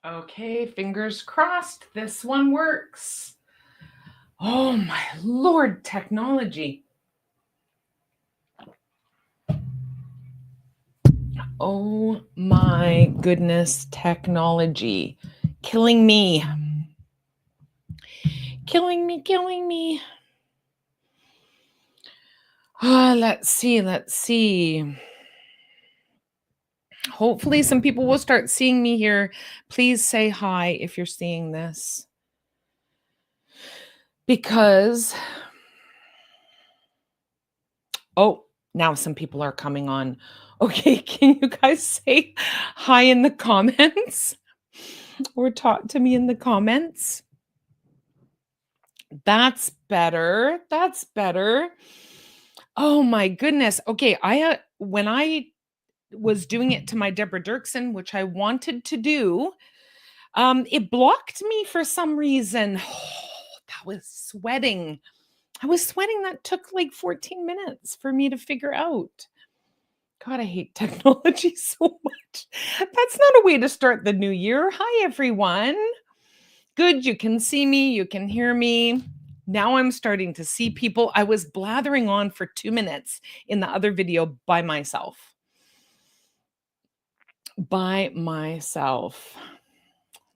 Okay, fingers crossed. This one works. Oh my Lord, technology. Oh my goodness, technology. Killing me. Killing me, killing me. Let's see. Hopefully some people will start seeing me here. Please say hi if you're seeing this. Because, now some people are coming on. Okay, can you guys say hi in the comments? Or talk to me in the comments? That's better. That's better. Oh my goodness. Okay, when I was doing it to my Deborah Dirksen, which I wanted to do, it blocked me for some reason. That was sweating. I was sweating. That took like 14 minutes for me to figure out. God, I hate technology so much. That's not a way to start the new year. Hi, everyone. Good, you can see me, you can hear me. Now I'm starting to see people. I was blathering on for 2 minutes in the other video by myself.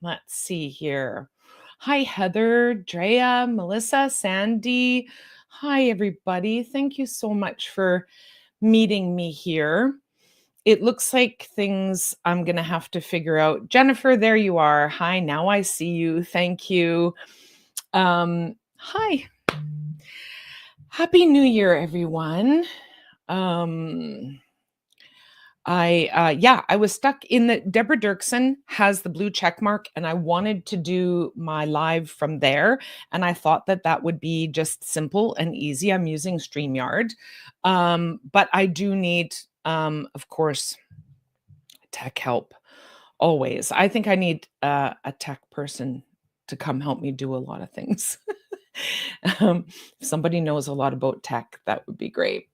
Let's see here. Hi, Heather, Drea, Melissa, Sandy. Hi, everybody. Thank you so much for meeting me here. It looks like things I'm going to have to figure out. Jennifer, there you are. Hi, now I see you. Thank you. Hi. Happy New Year, everyone. I was stuck in the Deborah Dirksen has the blue check mark, and I wanted to do my live from there. And I thought that would be just simple and easy. I'm using StreamYard. But I do need, of course, tech help always. I think I need a tech person to come help me do a lot of things. If somebody knows a lot about tech, that would be great.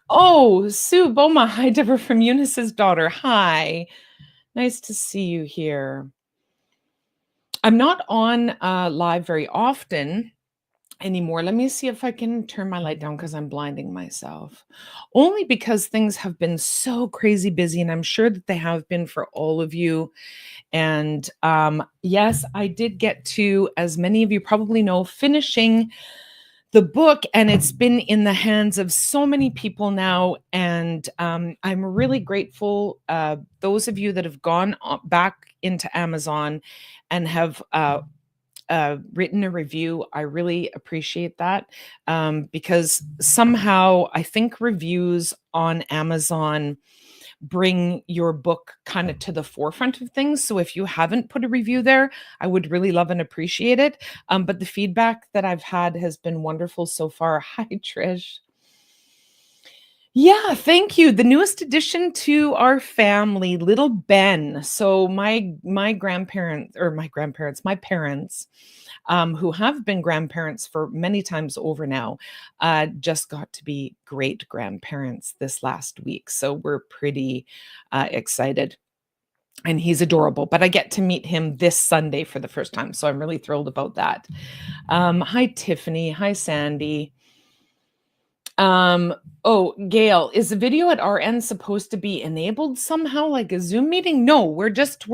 Oh, Sue Boma. Hi, Deborah from Eunice's daughter. Hi. Nice to see you here. I'm not on live very often anymore. Let me see if I can turn my light down because I'm blinding myself. Only because things have been so crazy busy, and I'm sure that they have been for all of you. And yes, I did get to, as many of you probably know, finishing the book, and it's been in the hands of so many people now. And I'm really grateful. Those of you that have gone back into Amazon and have written a review, I really appreciate that, because somehow I think reviews on Amazon bring your book kind of to the forefront of things. So if you haven't put a review there, I would really love and appreciate it. But the feedback that I've had has been wonderful so far. Hi, Trish. Yeah, thank you. The newest addition to our family, little Ben. So my parents, who have been grandparents for many times over now, just got to be great grandparents this last week. So we're pretty excited. And he's adorable, but I get to meet him this Sunday for the first time. So I'm really thrilled about that. Hi, Tiffany. Hi, Sandy. Gail, is the video at our end supposed to be enabled somehow, like a Zoom meeting? No, we're just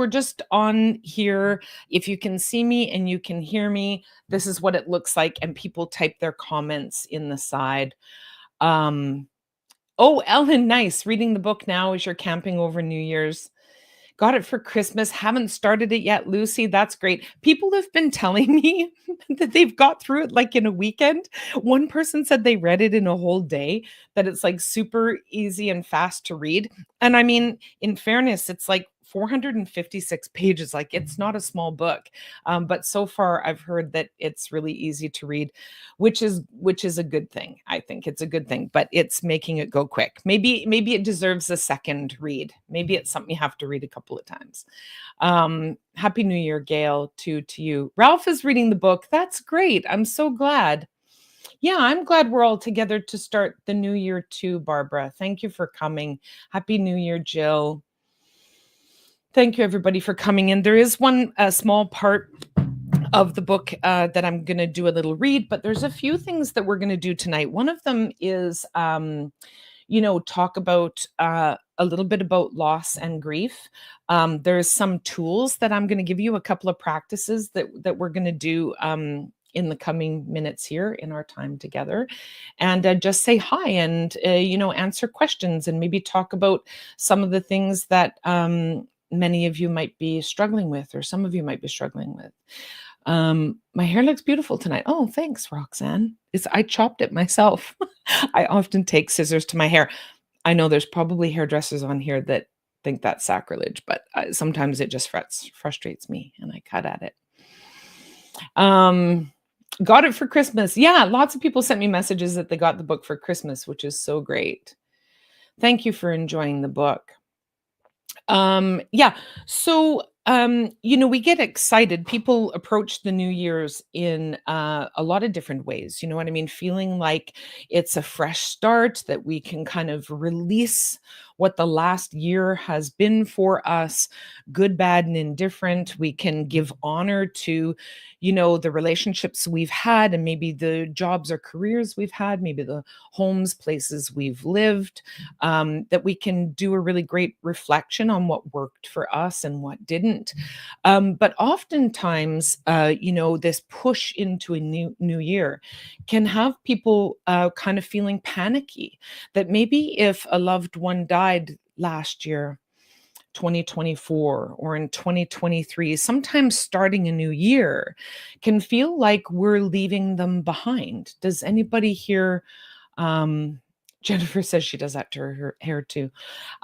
on here. If you can see me and you can hear me, this is what it looks like, and people type their comments in the side. Ellen, nice. Reading the book now as you're camping over New Year's. Got it for Christmas. Haven't started it yet, Lucy. That's great. People have been telling me that they've got through it like in a weekend. One person said they read it in a whole day, that it's like super easy and fast to read. And I mean, in fairness, it's like 456 pages. Like, it's not a small book. But so far I've heard that it's really easy to read, which is a good thing. I think it's a good thing, but it's making it go quick. Maybe it deserves a second read. Maybe it's something you have to read a couple of times. Happy New Year, Gail, to you. Ralph is reading the book. That's great. I'm so glad. Yeah, I'm glad we're all together to start the new year too, Barbara. Thank you for coming. Happy New Year, Jill. Thank you, everybody, for coming in. There is one small part of the book that I'm going to do a little read, but there's a few things that we're going to do tonight. One of them is, talk about a little bit about loss and grief. There's some tools that I'm going to give you, a couple of practices that we're going to do. In the coming minutes here in our time together, and just say hi and answer questions and maybe talk about some of the things that many of you might be struggling with, or some of you might be struggling with. My hair looks beautiful tonight. Oh, thanks, Roxanne. I chopped it myself. I often take scissors to my hair. I know there's probably hairdressers on here that think that's sacrilege, but sometimes it just frustrates me, and I cut at it. Got it for Christmas. Yeah, lots of people sent me messages that they got the book for Christmas, which is so great. Thank you for enjoying the book. Yeah. So, we get excited. People approach the New Year's in a lot of different ways. You know what I mean? Feeling like it's a fresh start, that we can kind of release what the last year has been for us, good, bad, and indifferent. We can give honor to, the relationships we've had, and maybe the jobs or careers we've had, maybe the homes, places we've lived, that we can do a really great reflection on what worked for us and what didn't. But oftentimes, this push into a new year can have people kind of feeling panicky, that maybe if a loved one died last year, 2024, or in 2023, sometimes starting a new year can feel like we're leaving them behind. Does anybody here? Jennifer says she does that to her hair too.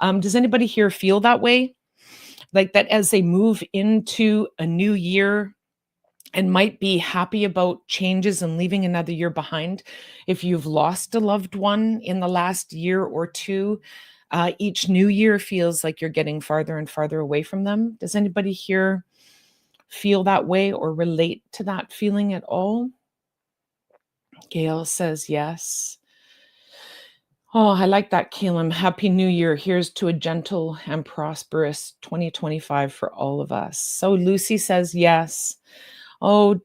Does anybody here feel that way? Like that as they move into a new year and might be happy about changes and leaving another year behind. If you've lost a loved one in the last year or two, each new year feels like you're getting farther and farther away from them. Does anybody here feel that way or relate to that feeling at all? Gail says yes. Oh, I like that, Caleb. Happy New Year. Here's to a gentle and prosperous 2025 for all of us. So Lucy says yes. Oh,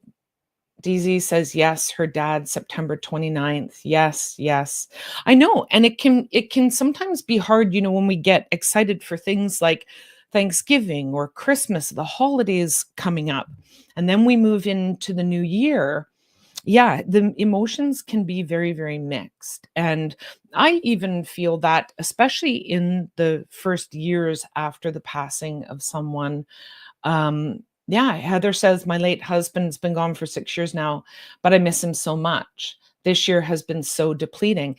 DZ says yes, her dad, September 29th. Yes, yes. I know. And it can sometimes be hard, when we get excited for things like Thanksgiving or Christmas, the holidays coming up, and then we move into the new year. Yeah, the emotions can be very, very mixed. And I even feel that, especially in the first years after the passing of someone. Yeah, Heather says, my late husband's been gone for 6 years now, but I miss him so much. This year has been so depleting.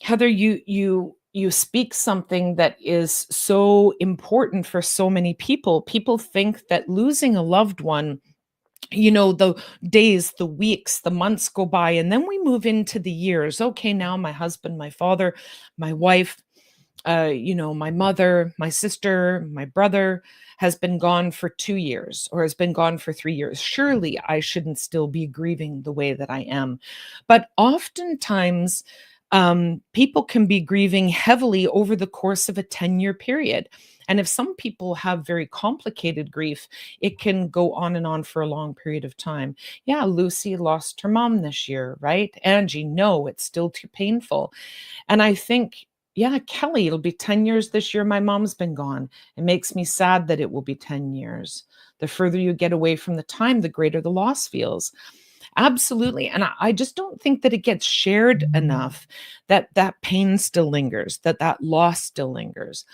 Heather, you speak something that is so important for so many people. People think that losing a loved one, the days, the weeks, the months go by, and then we move into the years. Okay, now my husband, my father, my wife, my mother, my sister, my brother has been gone for 2 years or has been gone for 3 years. Surely I shouldn't still be grieving the way that I am. But oftentimes, people can be grieving heavily over the course of a 10-year period. And if some people have very complicated grief, it can go on and on for a long period of time. Yeah, Lucy lost her mom this year, right? Angie, no, it's still too painful. And I think, yeah, Kelly, it'll be 10 years this year. My mom's been gone. It makes me sad that it will be 10 years. The further you get away from the time, the greater the loss feels. Absolutely. And I just don't think that it gets shared enough, that that pain still lingers, that loss still lingers.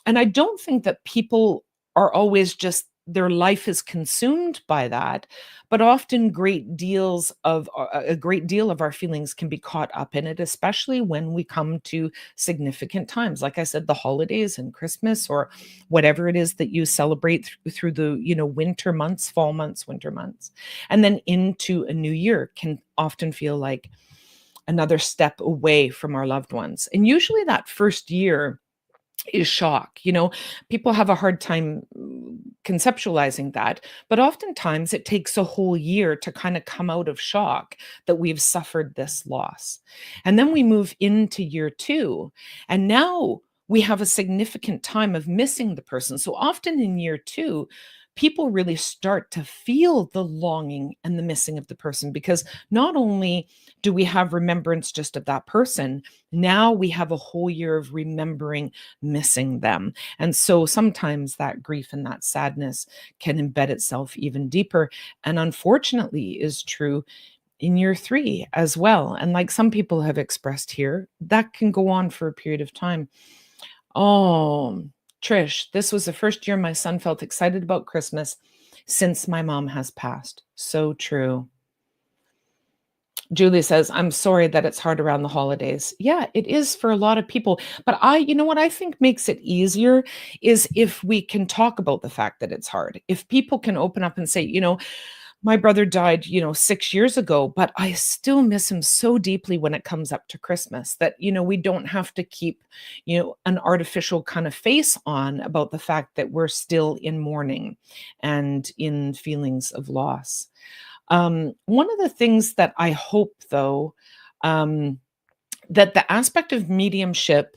And I don't think that people are always just, their life is consumed by that, but often a great deal of our feelings can be caught up in it, especially when we come to significant times. Like I said, the holidays and Christmas, or whatever it is that you celebrate through the, winter months, fall months, winter months, and then into a new year can often feel like another step away from our loved ones. And usually that first year is shock. People have a hard time conceptualizing that, but oftentimes it takes a whole year to kind of come out of shock that we've suffered this loss. And then we move into year two, and now we have a significant time of missing the person. So often in year 2, people really start to feel the longing and the missing of the person, because not only do we have remembrance just of that person, now we have a whole year of remembering missing them. And so sometimes that grief and that sadness can embed itself even deeper, and unfortunately is true in year 3 as well. And like some people have expressed here, that can go on for a period of time. Oh, Trish, this was the first year my son felt excited about Christmas since my mom has passed. So true. Julie says, I'm sorry that it's hard around the holidays. Yeah, it is for a lot of people. But you know what I think makes it easier is if we can talk about the fact that it's hard. If people can open up and say, my brother died, 6 years ago, but I still miss him so deeply when it comes up to Christmas that, we don't have to keep, an artificial kind of face on about the fact that we're still in mourning and in feelings of loss. One of the things that I hope, though, um, that the aspect of mediumship,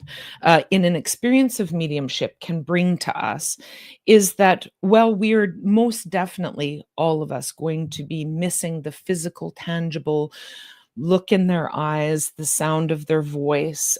in an experience of mediumship, can bring to us is that, well, we're most definitely, all of us, going to be missing the physical, tangible look in their eyes, the sound of their voice,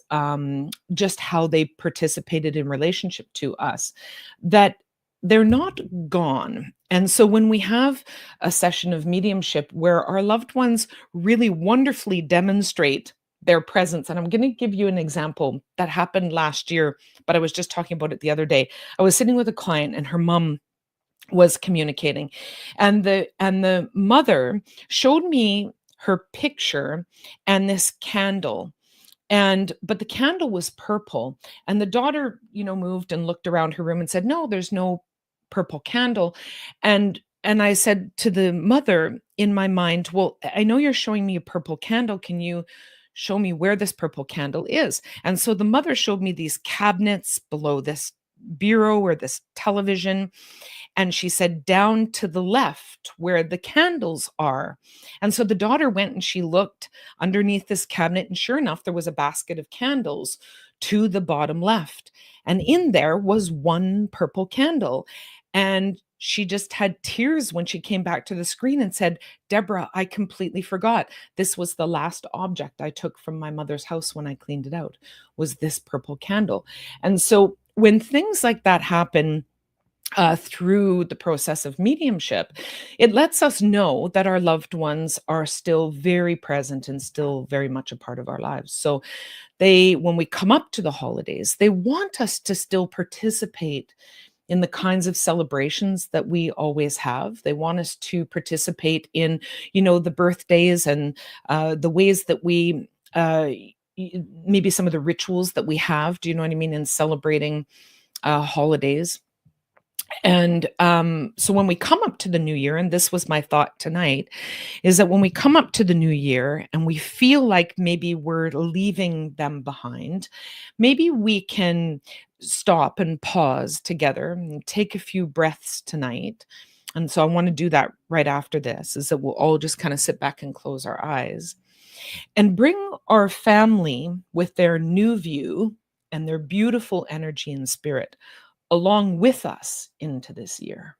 just how they participated in relationship to us, that they're not gone. And so when we have a session of mediumship where our loved ones really wonderfully demonstrate their presence, and I'm going to give you an example that happened last year, but I was just talking about it the other day. I was sitting with a client and her mom was communicating, and the mother showed me her picture and this candle, but the candle was purple, and the daughter, moved and looked around her room and said, no, there's no purple candle. And I said to the mother in my mind, well, I know you're showing me a purple candle, can you show me where this purple candle is? And so the mother showed me these cabinets below this bureau or this television, and she said, down to the left where the candles are. And so the daughter went and she looked underneath this cabinet, and sure enough, there was a basket of candles to the bottom left. And in there was one purple candle. And she just had tears when she came back to the screen and said, Deborah, I completely forgot. This was the last object I took from my mother's house when I cleaned it out, was this purple candle. And so when things like that happen, through the process of mediumship, it lets us know that our loved ones are still very present and still very much a part of our lives. So when we come up to the holidays, they want us to still participate in the kinds of celebrations that we always have. They want us to participate in, the birthdays and the ways that we, maybe some of the rituals that we have, do you know what I mean, in celebrating holidays. And so when we come up to the new year, and this was my thought tonight, is that when we come up to the new year and we feel like maybe we're leaving them behind, maybe we can stop and pause together and take a few breaths tonight. And so I want to do that right after this, is that we'll all just kind of sit back and close our eyes and bring our family with their new view and their beautiful energy and spirit along with us into this year.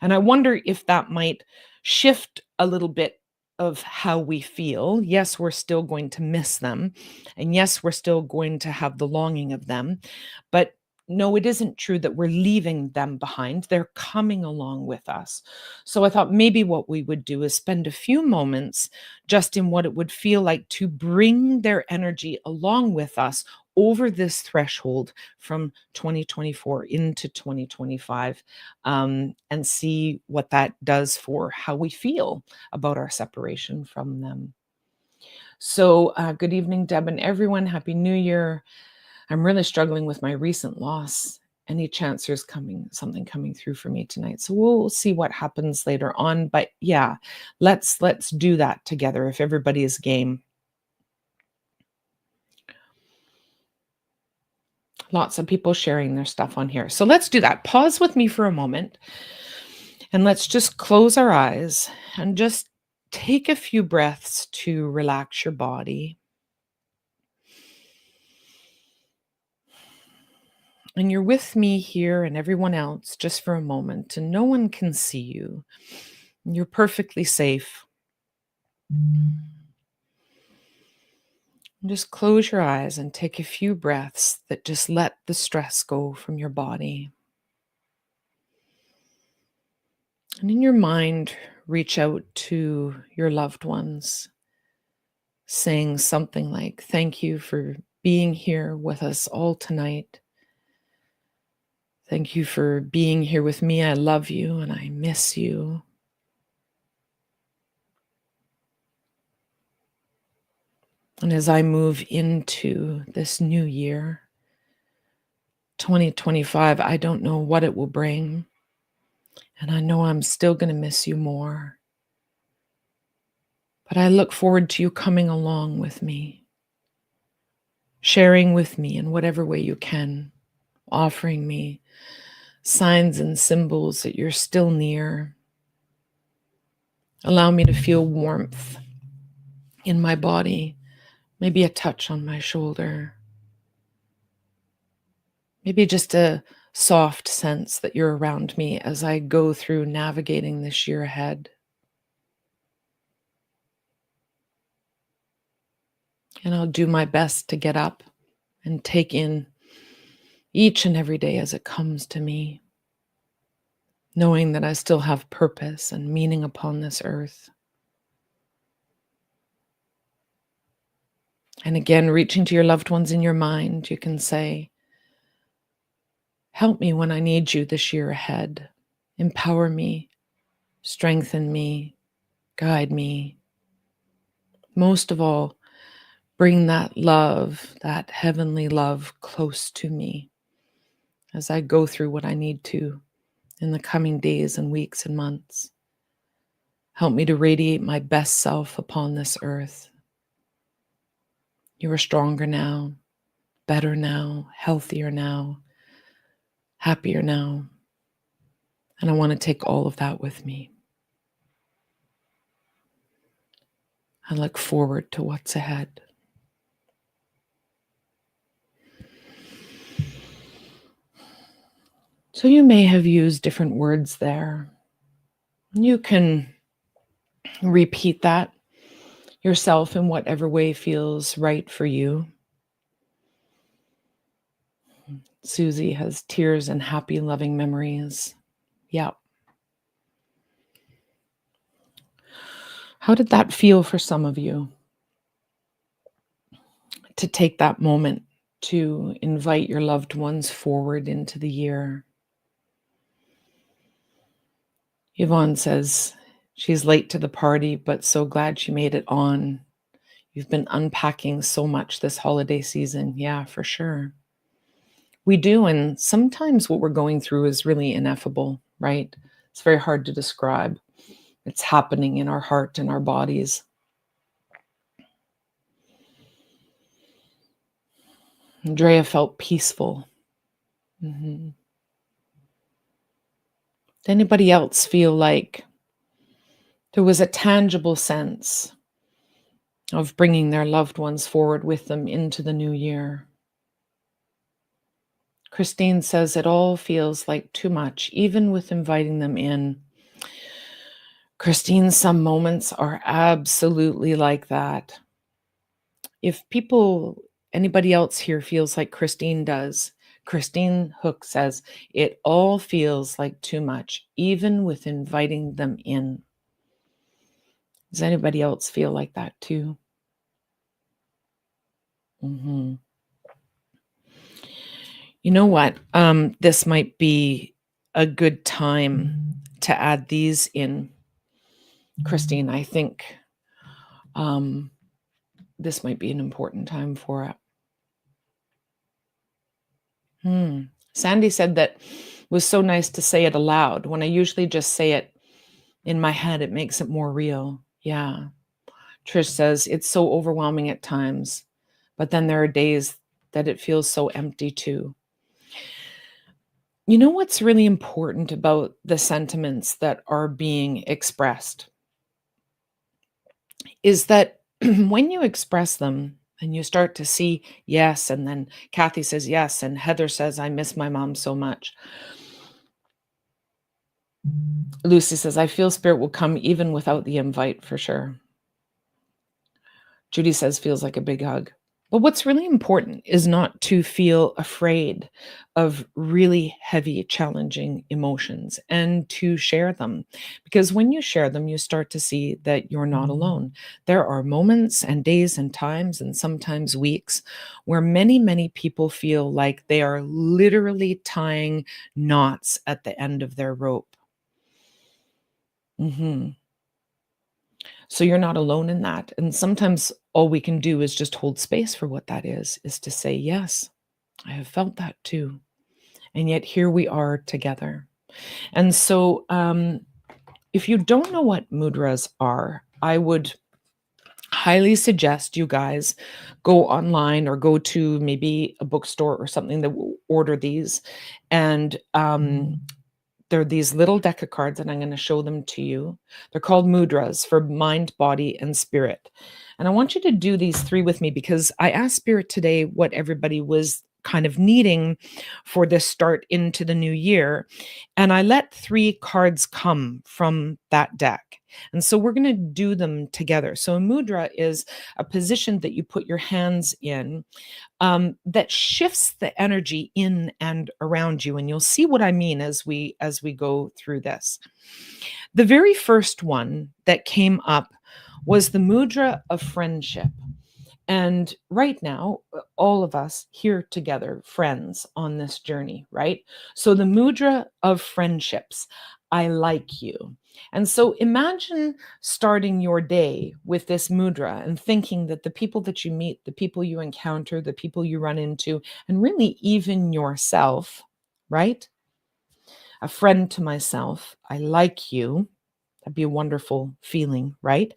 And I wonder if that might shift a little bit of how we feel. Yes, we're still going to miss them. And yes, we're still going to have the longing of them. But no, it isn't true that we're leaving them behind. They're coming along with us. So I thought maybe what we would do is spend a few moments just in what it would feel like to bring their energy along with us over this threshold from 2024 into 2025, and see what that does for how we feel about our separation from them. So, good evening, Deb and everyone. Happy New Year. I'm really struggling with my recent loss. Any chance there's something coming through for me tonight? So we'll see what happens later on. But yeah, let's do that together if everybody is game. Lots of people sharing their stuff on here. So let's do that. Pause with me for a moment and let's just close our eyes and just take a few breaths to relax your body. And you're with me here and everyone else just for a moment, and no one can see you. You're perfectly safe. And just close your eyes and take a few breaths that just let the stress go from your body. And in your mind, reach out to your loved ones, saying something like, "Thank you for being here with us all tonight. Thank you for being here with me. I love you and I miss you." And as I move into this new year, 2025, I don't know what it will bring. And I know I'm still going to miss you more. But I look forward to you coming along with me, sharing with me in whatever way you can, offering me signs and symbols that you're still near. Allow me to feel warmth in my body, maybe a touch on my shoulder, maybe just a soft sense that you're around me as I go through navigating this year ahead. And I'll do my best to get up and take in each and every day as it comes to me, knowing that I still have purpose and meaning upon this earth. And again, reaching to your loved ones in your mind, you can say, "Help me when I need you this year ahead. Empower me, strengthen me, guide me. Most of all, bring that love, that heavenly love, close to me as I go through what I need to in the coming days and weeks and months. Help me to radiate my best self upon this earth. You are stronger now, better now, healthier now, happier now. And I want to take all of that with me. I look forward to what's ahead." So you may have used different words there. You can repeat that yourself in whatever way feels right for you. Susie has tears and happy, loving memories. Yeah. How did that feel for some of you to take that moment to invite your loved ones forward into the year? Yvonne says she's late to the party, but so glad she made it on. You've been unpacking so much this holiday season. Yeah, for sure. We do. And sometimes what we're going through is really ineffable, right? It's very hard to describe. It's happening in our heart and our bodies. Andrea felt peaceful. Mhm. Did anybody else feel like there was a tangible sense of bringing their loved ones forward with them into the new year? Christine says it all feels like too much, even with inviting them in. Christine, some moments are absolutely like that. If anybody else here feels like Christine does, Christine Hook says it all feels like too much, even with inviting them in. Does anybody else feel like that too? Hmm. You know what? This might be a good time to add these in, Christine. I think um, this might be an important time for it. Sandy said that was so nice to say it aloud. When I usually just say it in my head, it makes it more real. Yeah. Trish says it's so overwhelming at times, but then there are days that it feels so empty too. You know what's really important about the sentiments that are being expressed is that when you express them, And you start to see, yes. And then Kathy says, yes. And Heather says, I miss my mom so much. Lucy says, I feel spirit will come even without the invite for sure. Judy says, feels like a big hug. But what's really important is not to feel afraid of really heavy, challenging emotions and to share them. Because when you share them, you start to see that you're not alone. There are moments and days and times and sometimes weeks where many, many people feel like they are literally tying knots at the end of their rope. So you're not alone in that. And sometimes all we can do is just hold space for what that is to say, yes, I have felt that too. And yet here we are together. And so if you don't know what mudras are, I would highly suggest you guys go online or go to maybe a bookstore or something that will order these. And they're these little deck of cards, and I'm going to show them to you. They're called mudras for mind, body, and spirit. And I want you to do these 3 with me because I asked Spirit today what everybody was kind of needing for this start into the new year. And I let 3 cards come from that deck. And so we're going to do them together. So a mudra is a position that you put your hands in that shifts the energy in and around you. And you'll see what I mean as we go through this. The very first one that came up was the mudra of friendship. And right now, all of us here together, friends on this journey, right? So the mudra of friendships, I like you. And so imagine starting your day with this mudra and thinking that the people that you meet, the people you encounter, the people you run into, and really even yourself, right? A friend to myself, I like you. That'd be a wonderful feeling, right?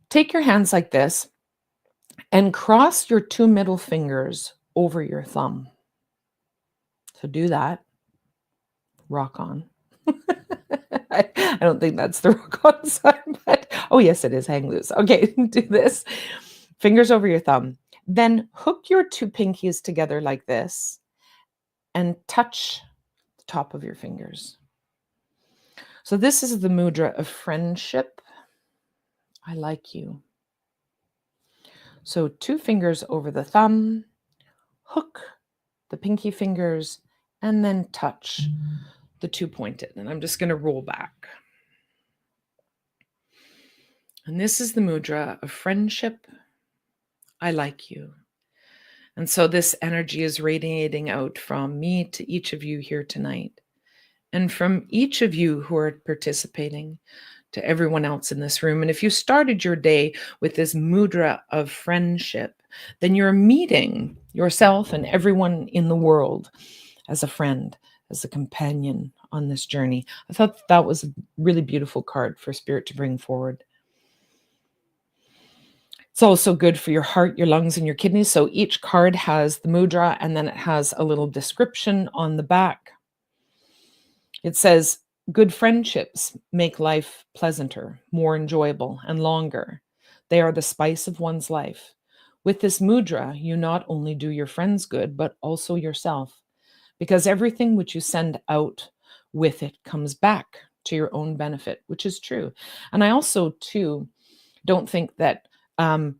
Take your hands like this and cross your 2 middle fingers over your thumb. So do that. Rock on. I don't think that's the rock on sign, but oh yes, it is. Hang loose. Okay, do this. Fingers over your thumb. Then hook your 2 pinkies together like this and touch the top of your fingers. So this is the mudra of friendship. I like you. So 2 fingers over the thumb, hook the pinky fingers, and then touch the 2 pointed. And I'm just going to roll back. And this is the mudra of friendship. I like you. And so this energy is radiating out from me to each of you here tonight. And from each of you who are participating to everyone else in this room. And if you started your day with this mudra of friendship, then you're meeting yourself and everyone in the world as a friend, as a companion on this journey. I thought that was a really beautiful card for Spirit to bring forward. It's also good for your heart, your lungs, and your kidneys. So each card has the mudra, and then it has a little description on the back. It says, good friendships make life pleasanter, more enjoyable, and longer. They are the spice of one's life. With this mudra, you not only do your friends good, but also yourself, because everything which you send out with it comes back to your own benefit, which is true. And I also, too, don't think that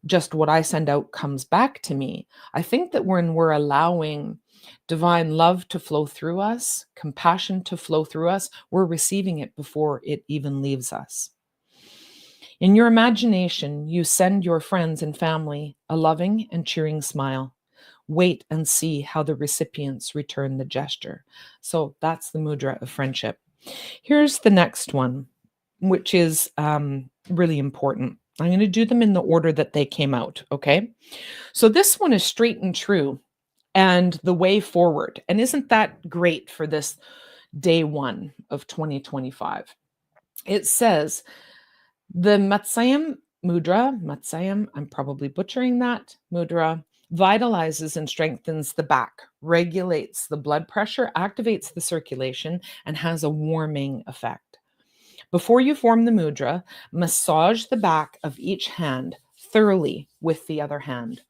just what I send out comes back to me. I think that when we're allowing divine love to flow through us, compassion to flow through us, we're receiving it before it even leaves us. In your imagination, you send your friends and family a loving and cheering smile. Wait and see how the recipients return the gesture. So that's the mudra of friendship. Here's the next one, which is really important. I'm going to do them in the order that they came out, okay? So this one is straight and true and the way forward. And isn't that great for this day 1 of 2025? It says, the Matsayam mudra, I'm probably butchering that, mudra, vitalizes and strengthens the back, regulates the blood pressure, activates the circulation, and has a warming effect. Before you form the mudra, massage the back of each hand thoroughly with the other hand.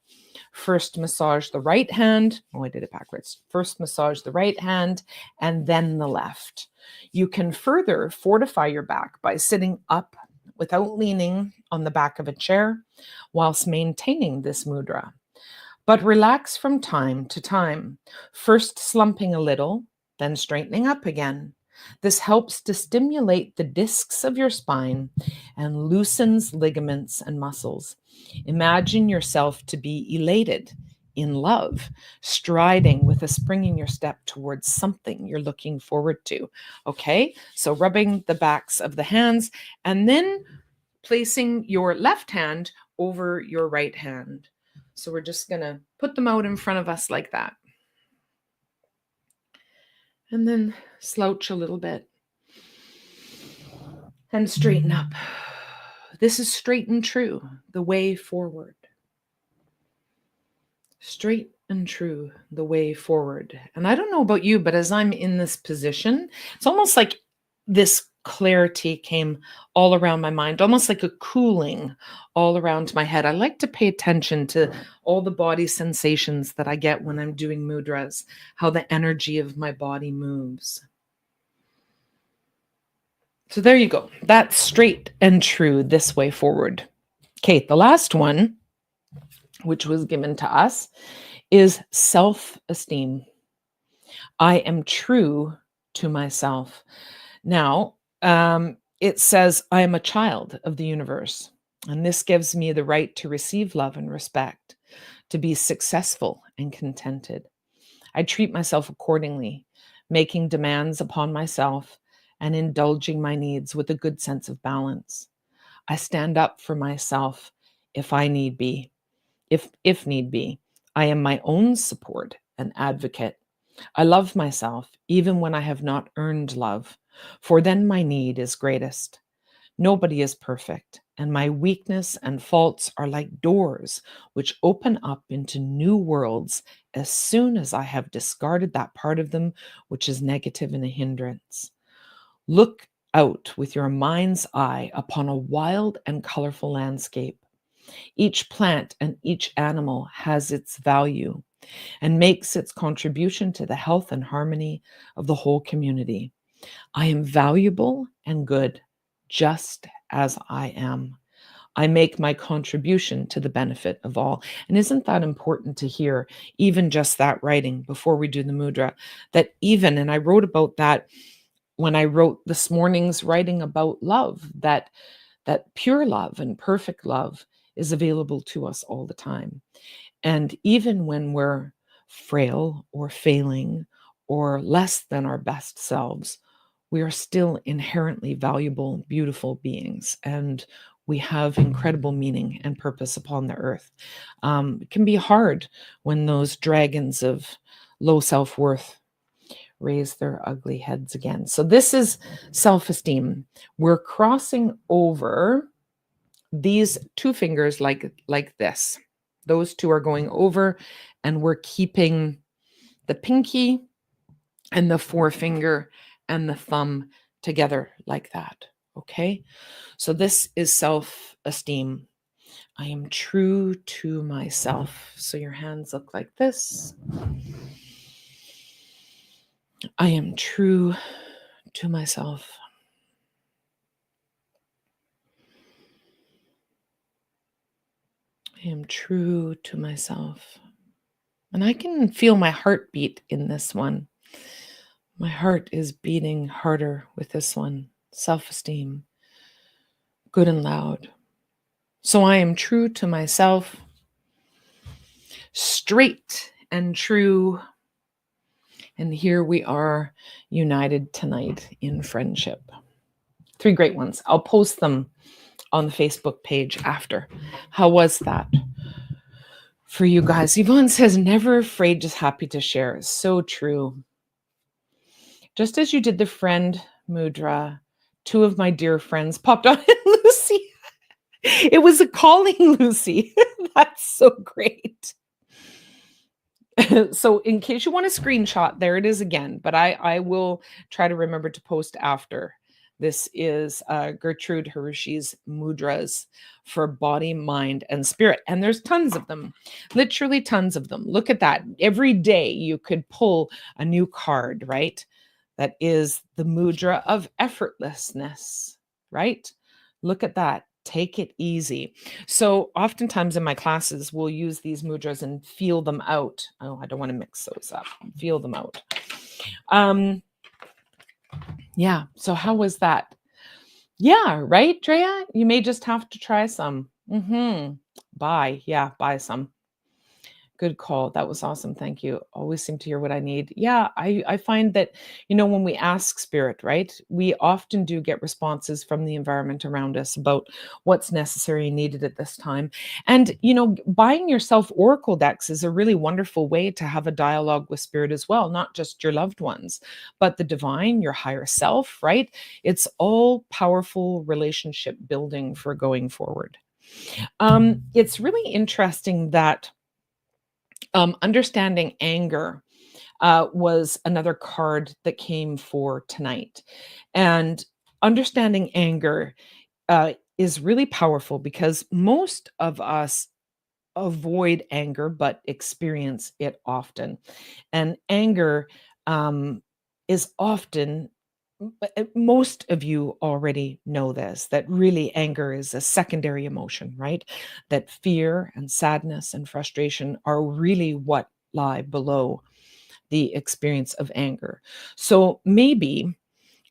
First, massage the right hand. Oh, I did it backwards. First, massage the right hand and then the left. You can further fortify your back by sitting up without leaning on the back of a chair whilst maintaining this mudra. But relax from time to time, first slumping a little, then straightening up again. This helps to stimulate the discs of your spine and loosens ligaments and muscles. Imagine yourself to be elated, in love, striding with a spring in your step towards something you're looking forward to. Okay, so rubbing the backs of the hands and then placing your left hand over your right hand. So we're just going to put them out in front of us like that. And then slouch a little bit and straighten up. This is straight and true, the way forward. Straight and true, the way forward. And I don't know about you, but as I'm in this position, it's almost like this clarity came all around my mind, almost like a cooling all around my head. I like to pay attention to all the body sensations that I get when I'm doing mudras, how the energy of my body moves. So there you go. That's straight and true, this way forward. Okay, the last one, which was given to us, is self-esteem. I am true to myself. Now, it says, I am a child of the universe, and this gives me the right to receive love and respect, to be successful and contented. I treat myself accordingly, making demands upon myself and indulging my needs with a good sense of balance. I stand up for myself if need be. If need be, I am my own support and advocate. I love myself even when I have not earned love, for then my need is greatest. Nobody is perfect, and my weakness and faults are like doors which open up into new worlds as soon as I have discarded that part of them which is negative and a hindrance. Look out with your mind's eye upon a wild and colorful landscape. Each plant and each animal has its value and makes its contribution to the health and harmony of the whole community. I am valuable and good, just as I am. I make my contribution to the benefit of all. And isn't that important to hear, even just that writing before we do the mudra, that even, and I wrote about that when I wrote this morning's writing about love, that pure love and perfect love is available to us all the time. And even when we're frail or failing or less than our best selves, we are still inherently valuable, beautiful beings. And we have incredible meaning and purpose upon the earth. It can be hard when those dragons of low self-worth raise their ugly heads again. So this is self-esteem. We're crossing over these two fingers like this. Those two are going over, and we're keeping the pinky and the forefinger and the thumb together like that. Okay? So this is self-esteem. I am true to myself. So your hands look like this. I am true to myself. I am true to myself. And I can feel my heartbeat in this one. My heart is beating harder with this one. Self-esteem, good and loud. So I am true to myself, straight and true. And here we are united tonight in friendship. 3 great ones. I'll post them on the Facebook page after. How was that for you guys? Yvonne says, never afraid, just happy to share. So true. Just as you did the friend mudra, 2 of my dear friends popped on. Lucy, it was a calling, Lucy. That's so great. So in case you want a screenshot, there it is again. But I will try to remember to post after This is Gertrude Hiroshi's mudras for body, mind, and spirit. And there's tons of them, literally tons of them. Look at that. Every day you could pull a new card, right? That is the mudra of effortlessness, right? Look at that. Take it easy. So, oftentimes in my classes, we'll use these mudras and feel them out. Oh, I don't want to mix those up. Feel them out. Yeah. So, how was that? Yeah, right, Drea? You may just have to try some. Buy. Yeah, buy some. Good call. That was awesome. Thank you. Always seem to hear what I need. Yeah, I find that, when we ask spirit, right, we often do get responses from the environment around us about what's necessary and needed at this time. And, buying yourself oracle decks is a really wonderful way to have a dialogue with spirit as well, not just your loved ones, but the divine, your higher self, right? It's all powerful relationship building for going forward. It's really interesting that understanding anger was another card that came for tonight. And understanding anger is really powerful because most of us avoid anger but experience it often. And anger is often, most of you already know this, that really anger is a secondary emotion, right? That fear and sadness and frustration are really what lie below the experience of anger. So maybe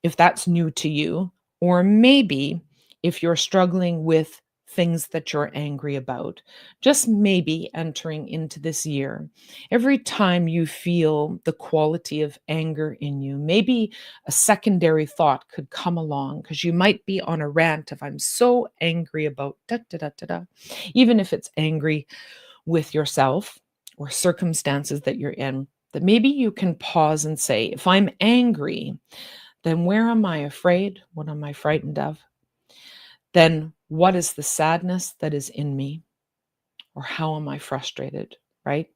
if that's new to you, or maybe if you're struggling with things that you're angry about, just maybe entering into this year, every time you feel the quality of anger in you, maybe a secondary thought could come along because you might be on a rant of, I'm so angry about da da da da da, even if it's angry with yourself or circumstances that you're in, that maybe you can pause and say, if I'm angry, then where am I afraid? What am I frightened of? Then what is the sadness that is in me? Or how am I frustrated? Right?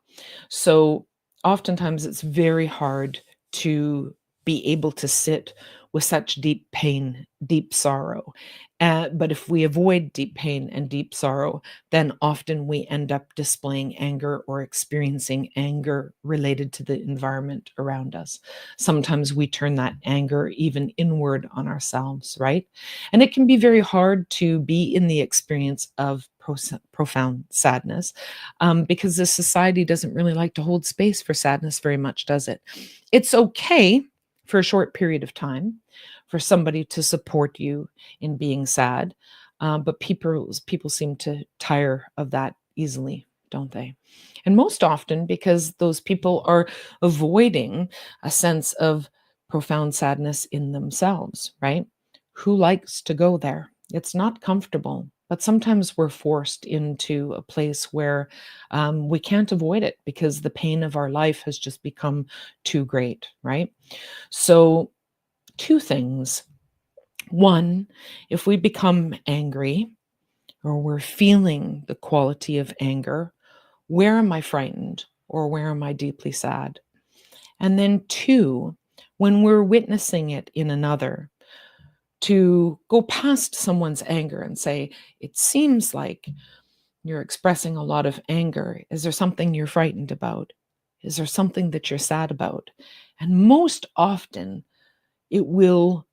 So oftentimes it's very hard to be able to sit with such deep pain, deep sorrow. But if we avoid deep pain and deep sorrow, then often we end up displaying anger or experiencing anger related to the environment around us. Sometimes we turn that anger even inward on ourselves, right? And it can be very hard to be in the experience of profound sadness because the society doesn't really like to hold space for sadness very much, does it? It's okay for a short period of time for somebody to support you in being sad, but people seem to tire of that easily, don't they? And most often because those people are avoiding a sense of profound sadness in themselves, right? Who likes to go there? It's not comfortable, but sometimes we're forced into a place where we can't avoid it because the pain of our life has just become too great, right? So, two things. One, if we become angry or we're feeling the quality of anger, where am I frightened or where am I deeply sad? And then two, when we're witnessing it in another, to go past someone's anger and say, it seems like you're expressing a lot of anger. Is there something you're frightened about? Is there something that you're sad about? And most often, it will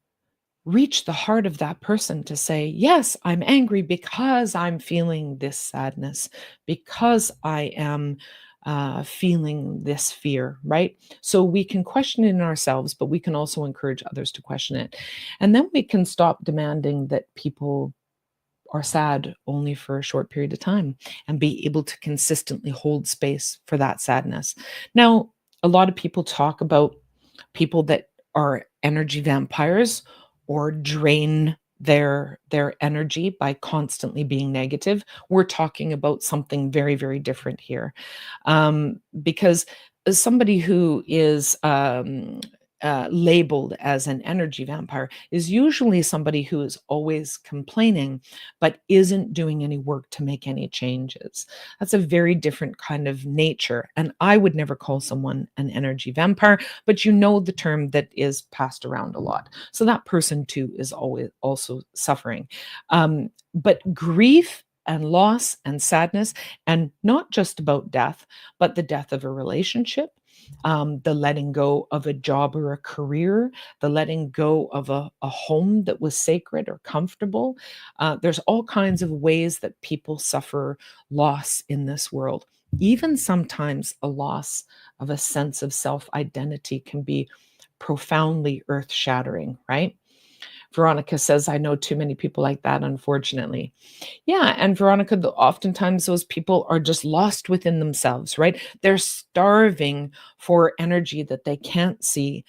reach the heart of that person to say, yes, I'm angry because I'm feeling this sadness, because I am feeling this fear, right? So we can question it in ourselves, but we can also encourage others to question it. And then we can stop demanding that people are sad only for a short period of time and be able to consistently hold space for that sadness. Now, a lot of people talk about people that are energy vampires or drain their energy by constantly being negative. We're talking about something very, very different here. Because as somebody who is labeled as an energy vampire is usually somebody who is always complaining but isn't doing any work to make any changes. That's a very different kind of nature. And I would never call someone an energy vampire, but you know the term that is passed around a lot. So that person too is always also suffering. But grief and loss and sadness, and not just about death, but the death of a relationship, the letting go of a job or a career, the letting go of a home that was sacred or comfortable. There's all kinds of ways that people suffer loss in this world. Even sometimes a loss of a sense of self identity can be profoundly earth shattering, right? Veronica says, I know too many people like that, unfortunately. Yeah, and Veronica, oftentimes those people are just lost within themselves, right? They're starving for energy that they can't see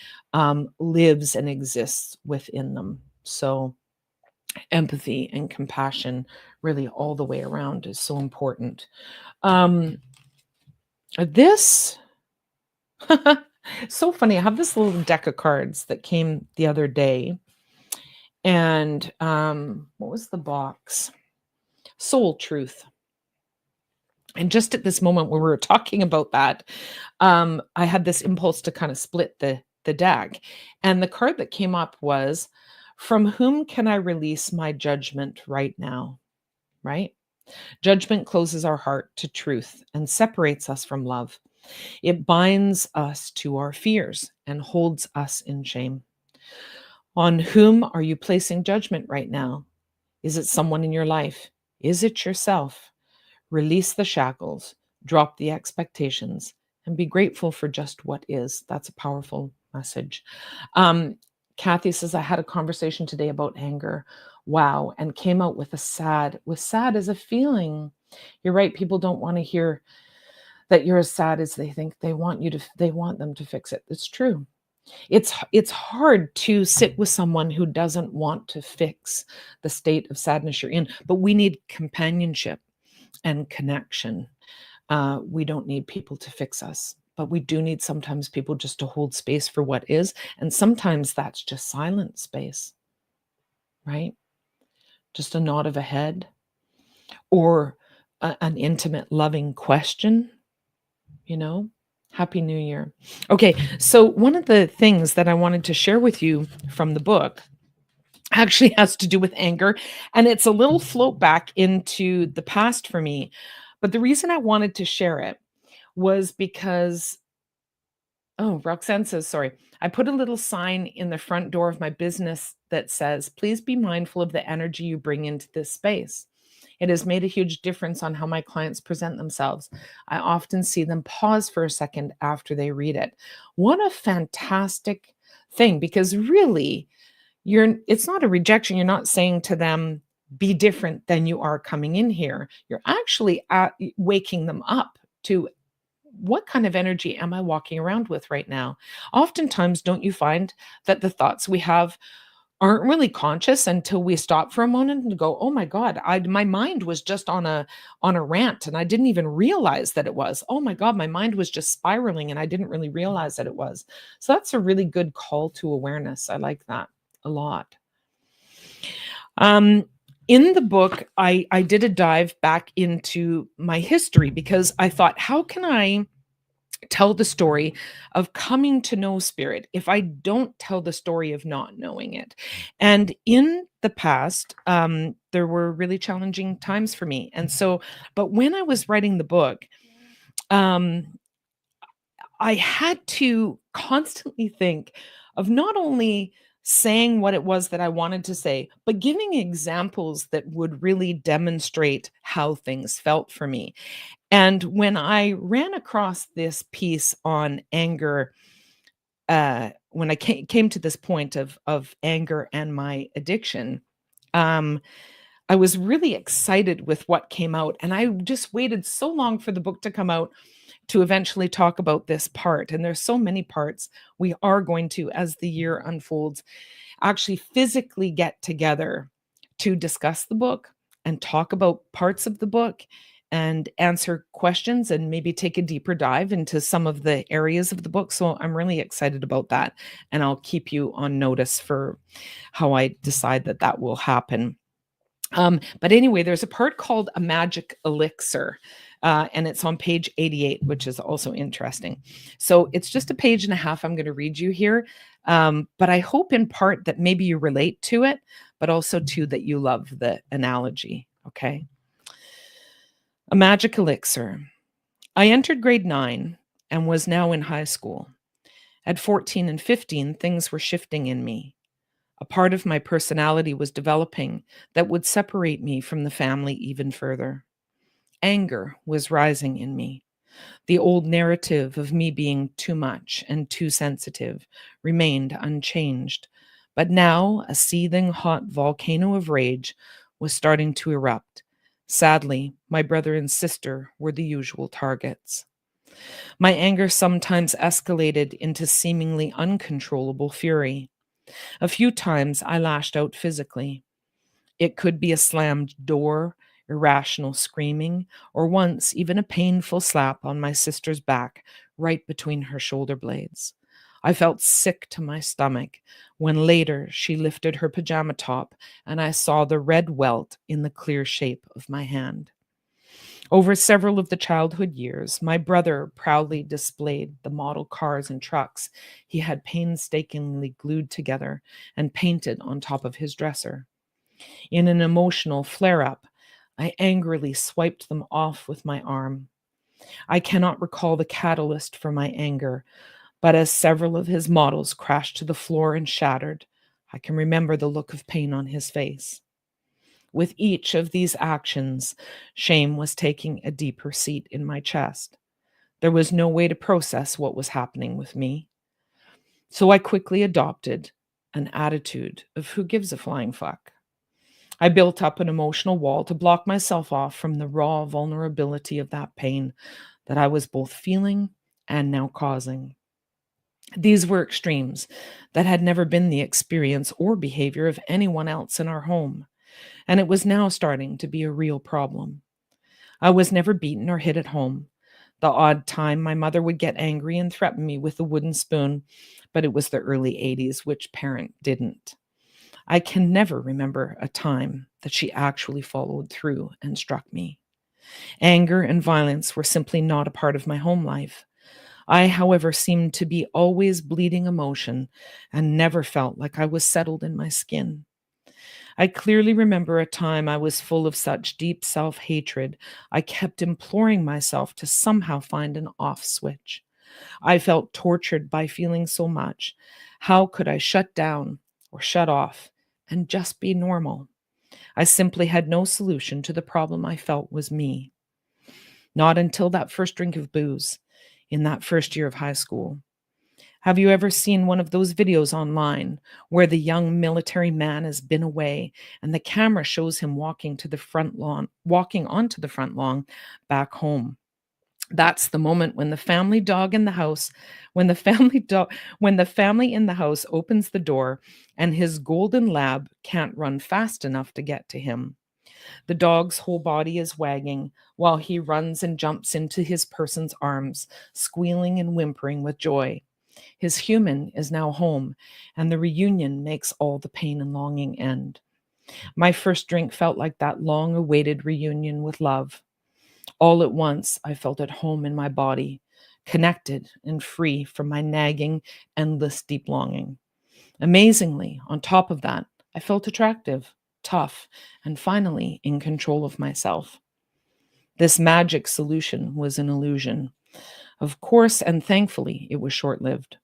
lives and exists within them. So empathy and compassion, really all the way around, is so important. This so funny. I have this little deck of cards that came the other day, and what was the box? Soul Truth. And just at this moment when we were talking about that, I had this impulse to kind of split the deck. And the card that came up was, from whom can I release my judgment right now? Right? Judgment closes our heart to truth and separates us from love. It binds us to our fears and holds us in shame. On whom are you placing judgment right now? Is it someone in your life? Is it yourself? Release the shackles, drop the expectations, and be grateful for just what is. That's a powerful message. Kathy says, I had a conversation today about anger. Wow. And came out with sad as a feeling. You're right. People don't want to hear that you're as sad as they think. They want them to fix it. It's true. It's hard to sit with someone who doesn't want to fix the state of sadness you're in, but we need companionship and connection. We don't need people to fix us, but we do need sometimes people just to hold space for what is. And sometimes that's just silent space, right? Just a nod of a head or an intimate, loving question, you know? Happy New Year. Okay, so one of the things that I wanted to share with you from the book actually has to do with anger, and it's a little float back into the past for me. But the reason I wanted to share it was because, oh, Roxanne says, sorry. I put a little sign in the front door of my business that says, please be mindful of the energy you bring into this space. It has made a huge difference on how my clients present themselves. I often see them pause for a second after they read it. What a fantastic thing, because really, it's not a rejection. You're not saying to them, be different than you are coming in here. You're actually waking them up to, what kind of energy am I walking around with right now? Oftentimes, don't you find that the thoughts we have aren't really conscious until we stop for a moment and go, oh my God, my mind was just on a rant and I didn't even realize that it was. Oh my God, my mind was just spiraling and I didn't really realize that it was. So that's a really good call to awareness. I like that a lot. In the book, I did a dive back into my history because I thought, how can I tell the story of coming to know spirit if I don't tell the story of not knowing it? And in the past, there were really challenging times for me. And so, but when I was writing the book, um, I had to constantly think of not only saying what it was that I wanted to say, but giving examples that would really demonstrate how things felt for me. And when I ran across this piece on anger, when I came to this point of anger and my addiction, um, I was really excited with what came out. And I just waited so long for the book to come out to eventually talk about this part. And there's so many parts. We are going to, as the year unfolds, actually physically get together to discuss the book and talk about parts of the book and answer questions and maybe take a deeper dive into some of the areas of the book. So I'm really excited about that. And I'll keep you on notice for how I decide that that will happen. But anyway, there's a part called A Magic Elixir, and it's on page 88, which is also interesting. So it's just a page and a half I'm going to read you here. But I hope in part that maybe you relate to it, but also too that you love the analogy. Okay. A Magic Elixir. I entered grade 9 and was now in high school. At 14 and 15, things were shifting in me. A part of my personality was developing that would separate me from the family even further. Anger was rising in me. The old narrative of me being too much and too sensitive remained unchanged. But now a seething hot volcano of rage was starting to erupt. Sadly, my brother and sister were the usual targets. My anger sometimes escalated into seemingly uncontrollable fury. A few times I lashed out physically. It could be a slammed door, irrational screaming, or once even a painful slap on my sister's back right between her shoulder blades. I felt sick to my stomach when later she lifted her pajama top and I saw the red welt in the clear shape of my hand. Over several of the childhood years, my brother proudly displayed the model cars and trucks he had painstakingly glued together and painted on top of his dresser. In an emotional flare up, I angrily swiped them off with my arm. I cannot recall the catalyst for my anger, but as several of his models crashed to the floor and shattered, I can remember the look of pain on his face. With each of these actions, shame was taking a deeper seat in my chest. There was no way to process what was happening with me. So I quickly adopted an attitude of who gives a flying fuck. I built up an emotional wall to block myself off from the raw vulnerability of that pain that I was both feeling and now causing. These were extremes that had never been the experience or behavior of anyone else in our home, and it was now starting to be a real problem. I was never beaten or hit at home. The odd time my mother would get angry and threaten me with a wooden spoon, but it was the early 80s, which parent didn't. I can never remember a time that she actually followed through and struck me. Anger and violence were simply not a part of my home life. I, however, seemed to be always bleeding emotion and never felt like I was settled in my skin. I clearly remember a time I was full of such deep self hatred, I kept imploring myself to somehow find an off switch. I felt tortured by feeling so much. How could I shut down or shut off and just be normal? I simply had no solution to the problem I felt was me. Not until that first drink of booze in that first year of high school. Have you ever seen one of those videos online where the young military man has been away and the camera shows him walking onto the front lawn back home? That's the moment when the family dog in the house, when the family in the house opens the door and his golden lab can't run fast enough to get to him. The dog's whole body is wagging while he runs and jumps into his person's arms, squealing and whimpering with joy. His human is now home, and the reunion makes all the pain and longing end. My first drink felt like that long awaited reunion with love. All at once, I felt at home in my body, connected and free from my nagging, endless deep longing. Amazingly, on top of that, I felt attractive, tough, and finally in control of myself. This magic solution was an illusion. Of course, and thankfully, it was short lived.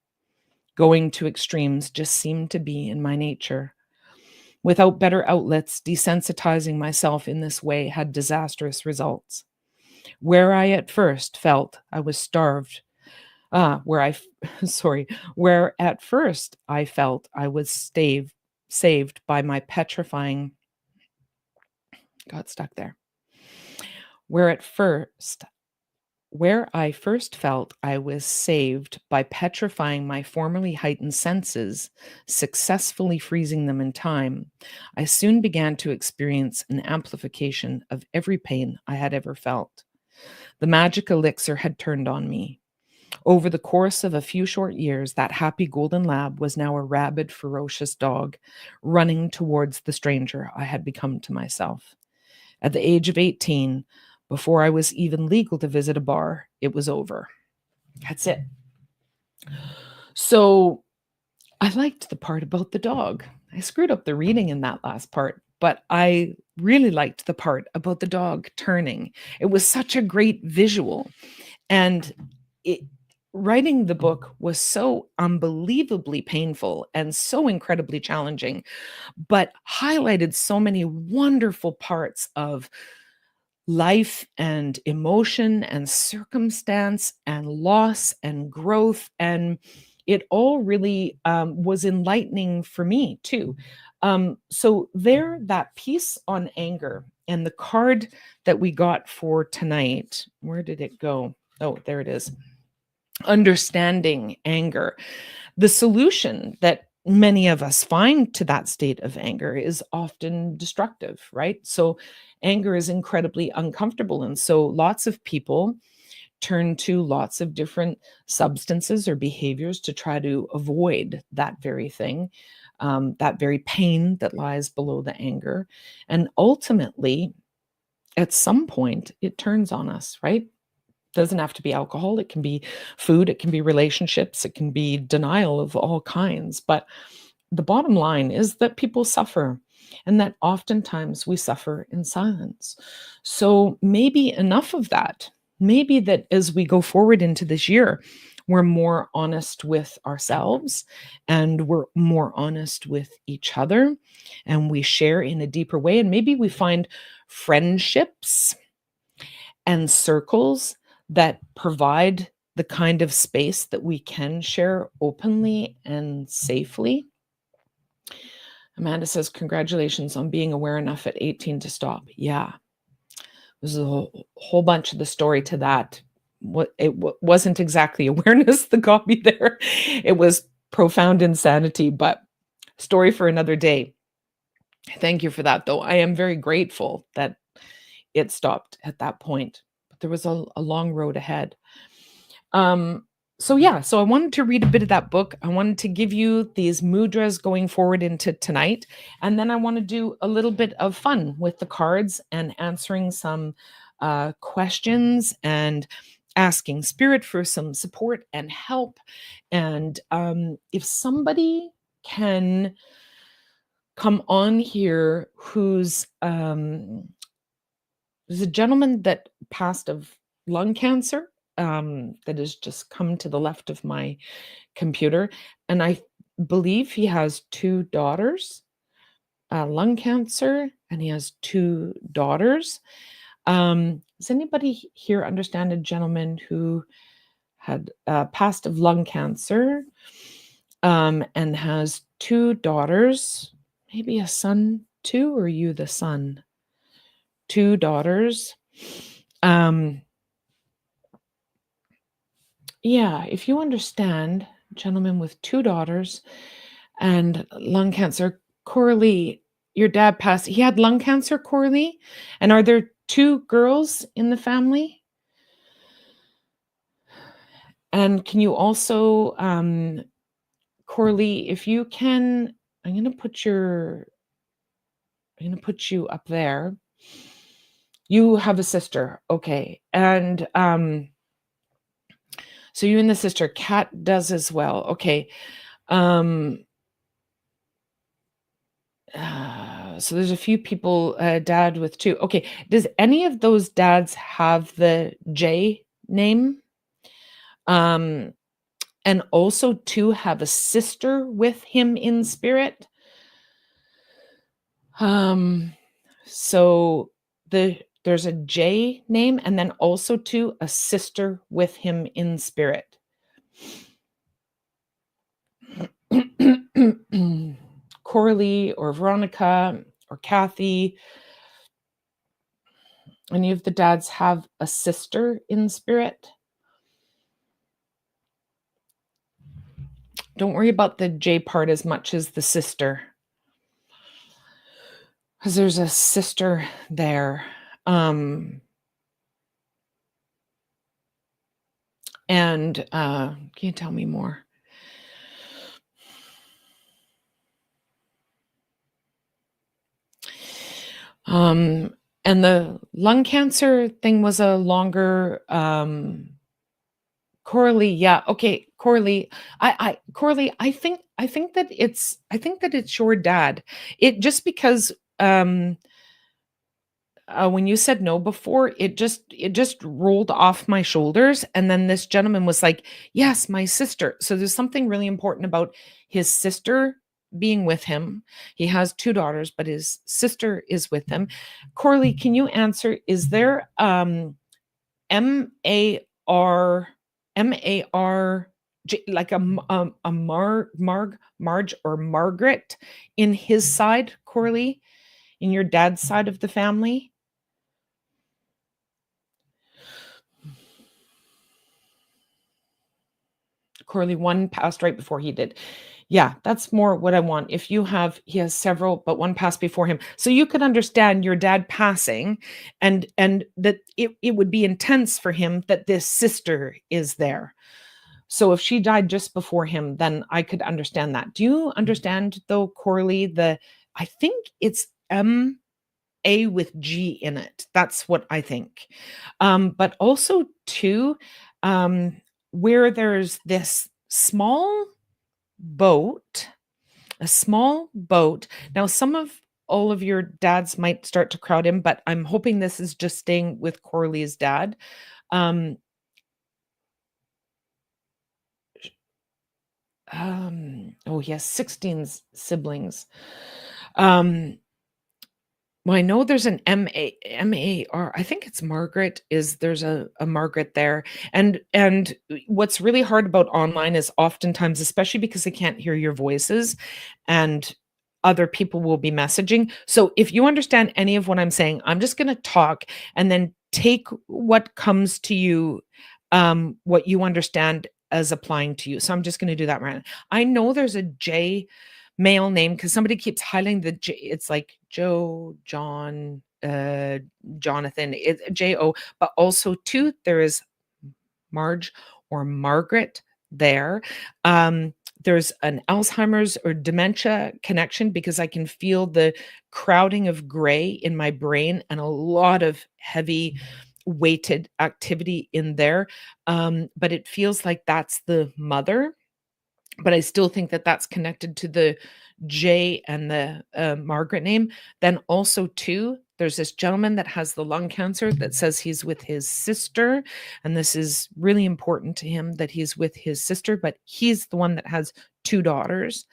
Going to extremes just seemed to be in my nature. Without better outlets, desensitizing myself in this way had disastrous results. Where I at first felt I was starved, where I, sorry, where at first I felt I was saved by my petrifying, got stuck there. Where at first Where I first felt I was saved by petrifying my formerly heightened senses, successfully freezing them in time, I soon began to experience an amplification of every pain I had ever felt. The magic elixir had turned on me. Over the course of a few short years, that happy golden lab was now a rabid, ferocious dog, running towards the stranger I had become to myself. At the age of 18, before I was even legal to visit a bar, it was over. That's it. So I liked the part about the dog. I screwed up the reading in that last part, but I really liked the part about the dog turning. It was such a great visual. And it, writing the book was so unbelievably painful and so incredibly challenging, but highlighted so many wonderful parts of life and emotion and circumstance and loss and growth. And it all really was enlightening for me too. So there, that piece on anger and the card that we got for tonight, where did it go? Oh, there it is. Understanding anger. The solution that many of us find to that state of anger is often destructive, right? So anger is incredibly uncomfortable. And so lots of people turn to lots of different substances or behaviors to try to avoid that very thing, that very pain that lies below the anger. And ultimately, at some point, it turns on us, right? Doesn't have to be alcohol. It can be food. It can be relationships. It can be denial of all kinds. But the bottom line is that people suffer and that oftentimes we suffer in silence. So maybe enough of that. Maybe that as we go forward into this year, we're more honest with ourselves and we're more honest with each other and we share in a deeper way. And maybe we find friendships and circles that provide the kind of space that we can share openly and safely. Amanda says, congratulations on being aware enough at 18 to stop. Yeah, there's a whole bunch of the story to that. It wasn't exactly awareness that got me there. It was profound insanity, but story for another day. Thank you for that, though. I am very grateful that it stopped at that point. But there was a long road ahead. So yeah, so I wanted to read a bit of that book. I wanted to give you these mudras going forward into tonight. And then I want to do a little bit of fun with the cards and answering some questions and asking spirit for some support and help. And if somebody can come on here who's there's a gentleman that passed of lung cancer that has just come to the left of my computer. And I believe he has two daughters, lung cancer, and he has two daughters. Does anybody here understand a gentleman who had passed of lung cancer and has two daughters, maybe a son too, or you the son? Two daughters. Yeah, if you understand, gentleman with two daughters and lung cancer, Coralie, your dad passed. He had lung cancer, Coralie? And are there two girls in the family? And can you also, Coralie, if you can, I'm going to put you up there. You have a sister. Okay. And so you and the sister, Kat does as well. Okay. So there's a few people, dad with two. Okay. Does any of those dads have the J name? And also to have a sister with him in spirit. So there's a J name and then also to a sister with him in spirit. Coralie or Veronica or Kathy. Any of the dads have a sister in spirit? Don't worry about the J part as much as the sister, because there's a sister there. And can you tell me more? And the lung cancer thing was a longer Coralie, yeah, okay, Coralie. Coralie, I think that it's your dad. It just because when you said no before, it just rolled off my shoulders, and then this gentleman was like, "Yes, my sister." So there's something really important about his sister being with him. He has 2 daughters, but his sister is with him. Coralie, can you answer, is there, M-A-R M-A-R like a Marge or Margaret in his side, Coralie, in your dad's side of the family? Corley, one passed right before he did. Yeah, that's more what I want. If you have, he has several, but one passed before him. So you could understand your dad passing, and that it would be intense for him that this sister is there. So if she died just before him, then I could understand that. Do you understand though, Corley, I think it's M-A with G in it. That's what I think. But also too, um, where there's this boat, small boat. Now, some of all of your dads might start to crowd in, but I'm hoping this is just staying with Corley's dad. Um, oh, he has 16 siblings. Um, Well, I know there's an M-A-R, I think it's Margaret, there's a Margaret there, and what's really hard about online is oftentimes, especially because they can't hear your voices, and other people will be messaging. So if you understand any of what I'm saying, I'm just gonna talk and then take what comes to you, what you understand as applying to you. So I'm just gonna do that right now. I know there's a J male name because somebody keeps highlighting the J. It's like Joe, John, Jonathan. It's J-O, but also too, there is Marge or Margaret there. Um, there's an Alzheimer's or dementia connection because I can feel the crowding of gray in my brain and a lot of heavy weighted activity in there. But it feels like that's the mother, but I still think that that's connected to the J and the, Margaret name. Then also too, there's this gentleman that has the lung cancer that says he's with his sister, and this is really important to him that he's with his sister, but he's the one that has 2 daughters,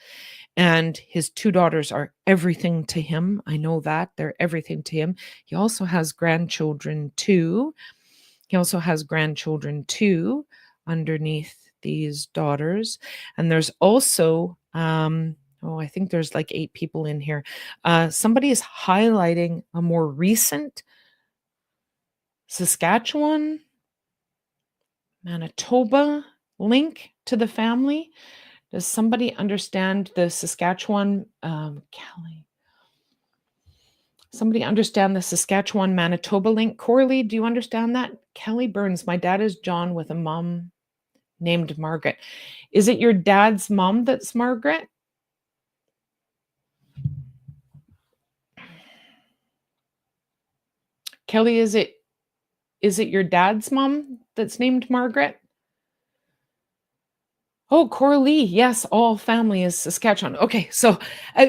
and his 2 daughters are everything to him. I know that, they're everything to him. He also has grandchildren too. He also has grandchildren too underneath these daughters. And there's also, I think there's like 8 people in here. Somebody is highlighting a more recent Saskatchewan, Manitoba link to the family. Does somebody understand the Saskatchewan, Kelly? Somebody understand the Saskatchewan Manitoba link? Corley, do you understand that? Kelly Burns, my dad is John with a mom named Margaret. Is it your dad's mom that's Margaret? Kelly, is it your dad's mom that's named Margaret? Oh, Coralie, yes, all family is Saskatchewan. Okay, so,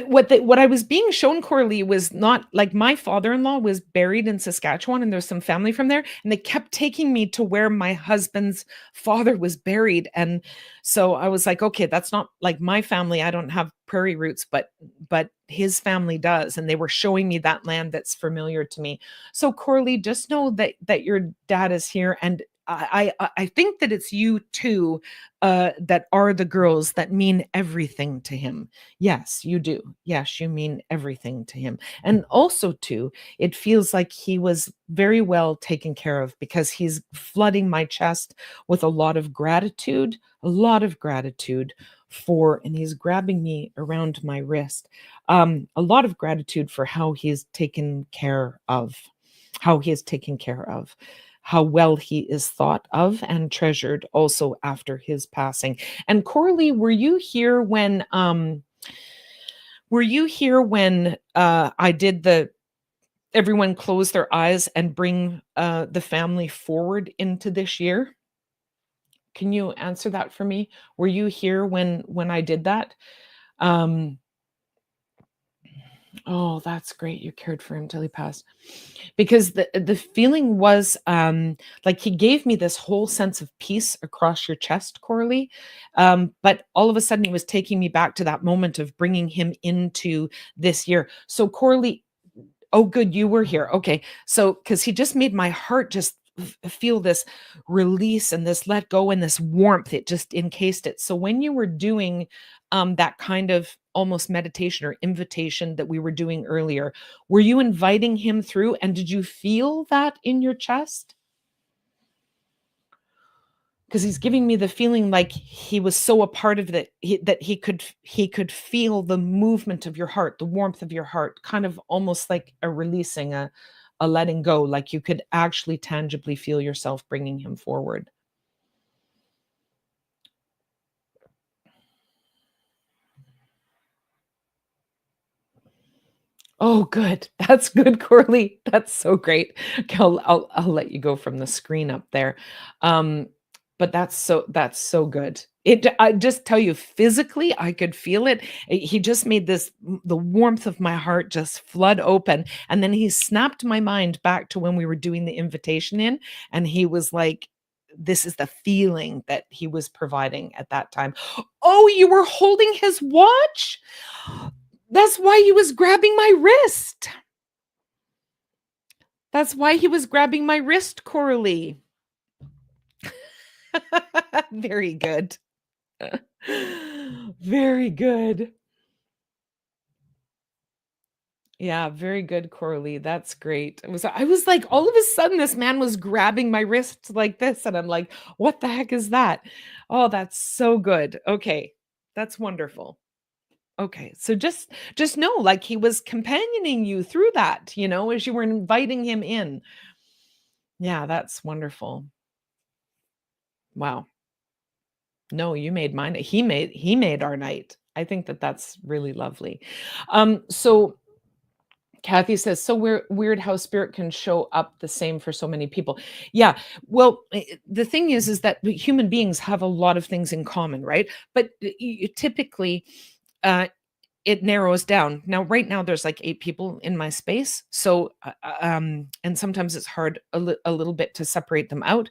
what I was being shown, Coralie, was not like my father-in-law was buried in Saskatchewan, and there's some family from there, and they kept taking me to where my husband's father was buried, and so I was like, "Okay, that's not like my family, I don't have prairie roots, but his family does," and they were showing me that land that's familiar to me. So, Coralie, just know that your dad is here, and I think that it's you too, that are the girls that mean everything to him. Yes, you do. Yes, you mean everything to him. And also too, it feels like he was very well taken care of because he's flooding my chest with a lot of gratitude for, and he's grabbing me around my wrist. A lot of gratitude for how he's taken care of, how he is taken care of, how well he is thought of and treasured also after his passing. And Coralie, were you here when I did the everyone close their eyes and bring the family forward into this year? Can you answer that for me? Were you here when I did that? Um, oh, that's great. You cared for him till he passed. Because the feeling was, like he gave me this whole sense of peace across your chest, Coralie. But all of a sudden, he was taking me back to that moment of bringing him into this year. So, Coralie, oh, good, you were here. Okay. So, because he just made my heart just feel this release and this let go and this warmth. It just encased it. So, when you were doing that kind of almost meditation or invitation that we were doing earlier, were you inviting him through? And did you feel that in your chest? Because he's giving me the feeling like he was so a part of that that he could feel the movement of your heart, the warmth of your heart, kind of almost like a releasing, a letting go, like you could actually tangibly feel yourself bringing him forward. Oh, good. That's good, Corley. That's so great. Okay, I'll let you go from the screen up there. Um, but that's so good. I just tell you physically, I could feel it. He just made the warmth of my heart just flood open, and then he snapped my mind back to when we were doing the invitation in, and he was like, this is the feeling that he was providing at that time. Oh, you were holding his watch? That's why he was grabbing my wrist. That's why he was grabbing my wrist, Coralie. Very good. Very good. Yeah, very good, Coralie. That's great. I was like, all of a sudden, this man was grabbing my wrist like this, and I'm like, what the heck is that? Oh, that's so good. Okay, that's wonderful. Okay, so just know, like he was companioning you through that, as you were inviting him in. Yeah, that's wonderful. Wow. No, you made mine. He made our night. I think that that's really lovely. So Kathy says, so weird how spirit can show up the same for so many people. Yeah. Well, the thing is that human beings have a lot of things in common, right? But typically, uh, it narrows down. Now, right now, there's like 8 people in my space. So, and sometimes it's hard a little bit to separate them out.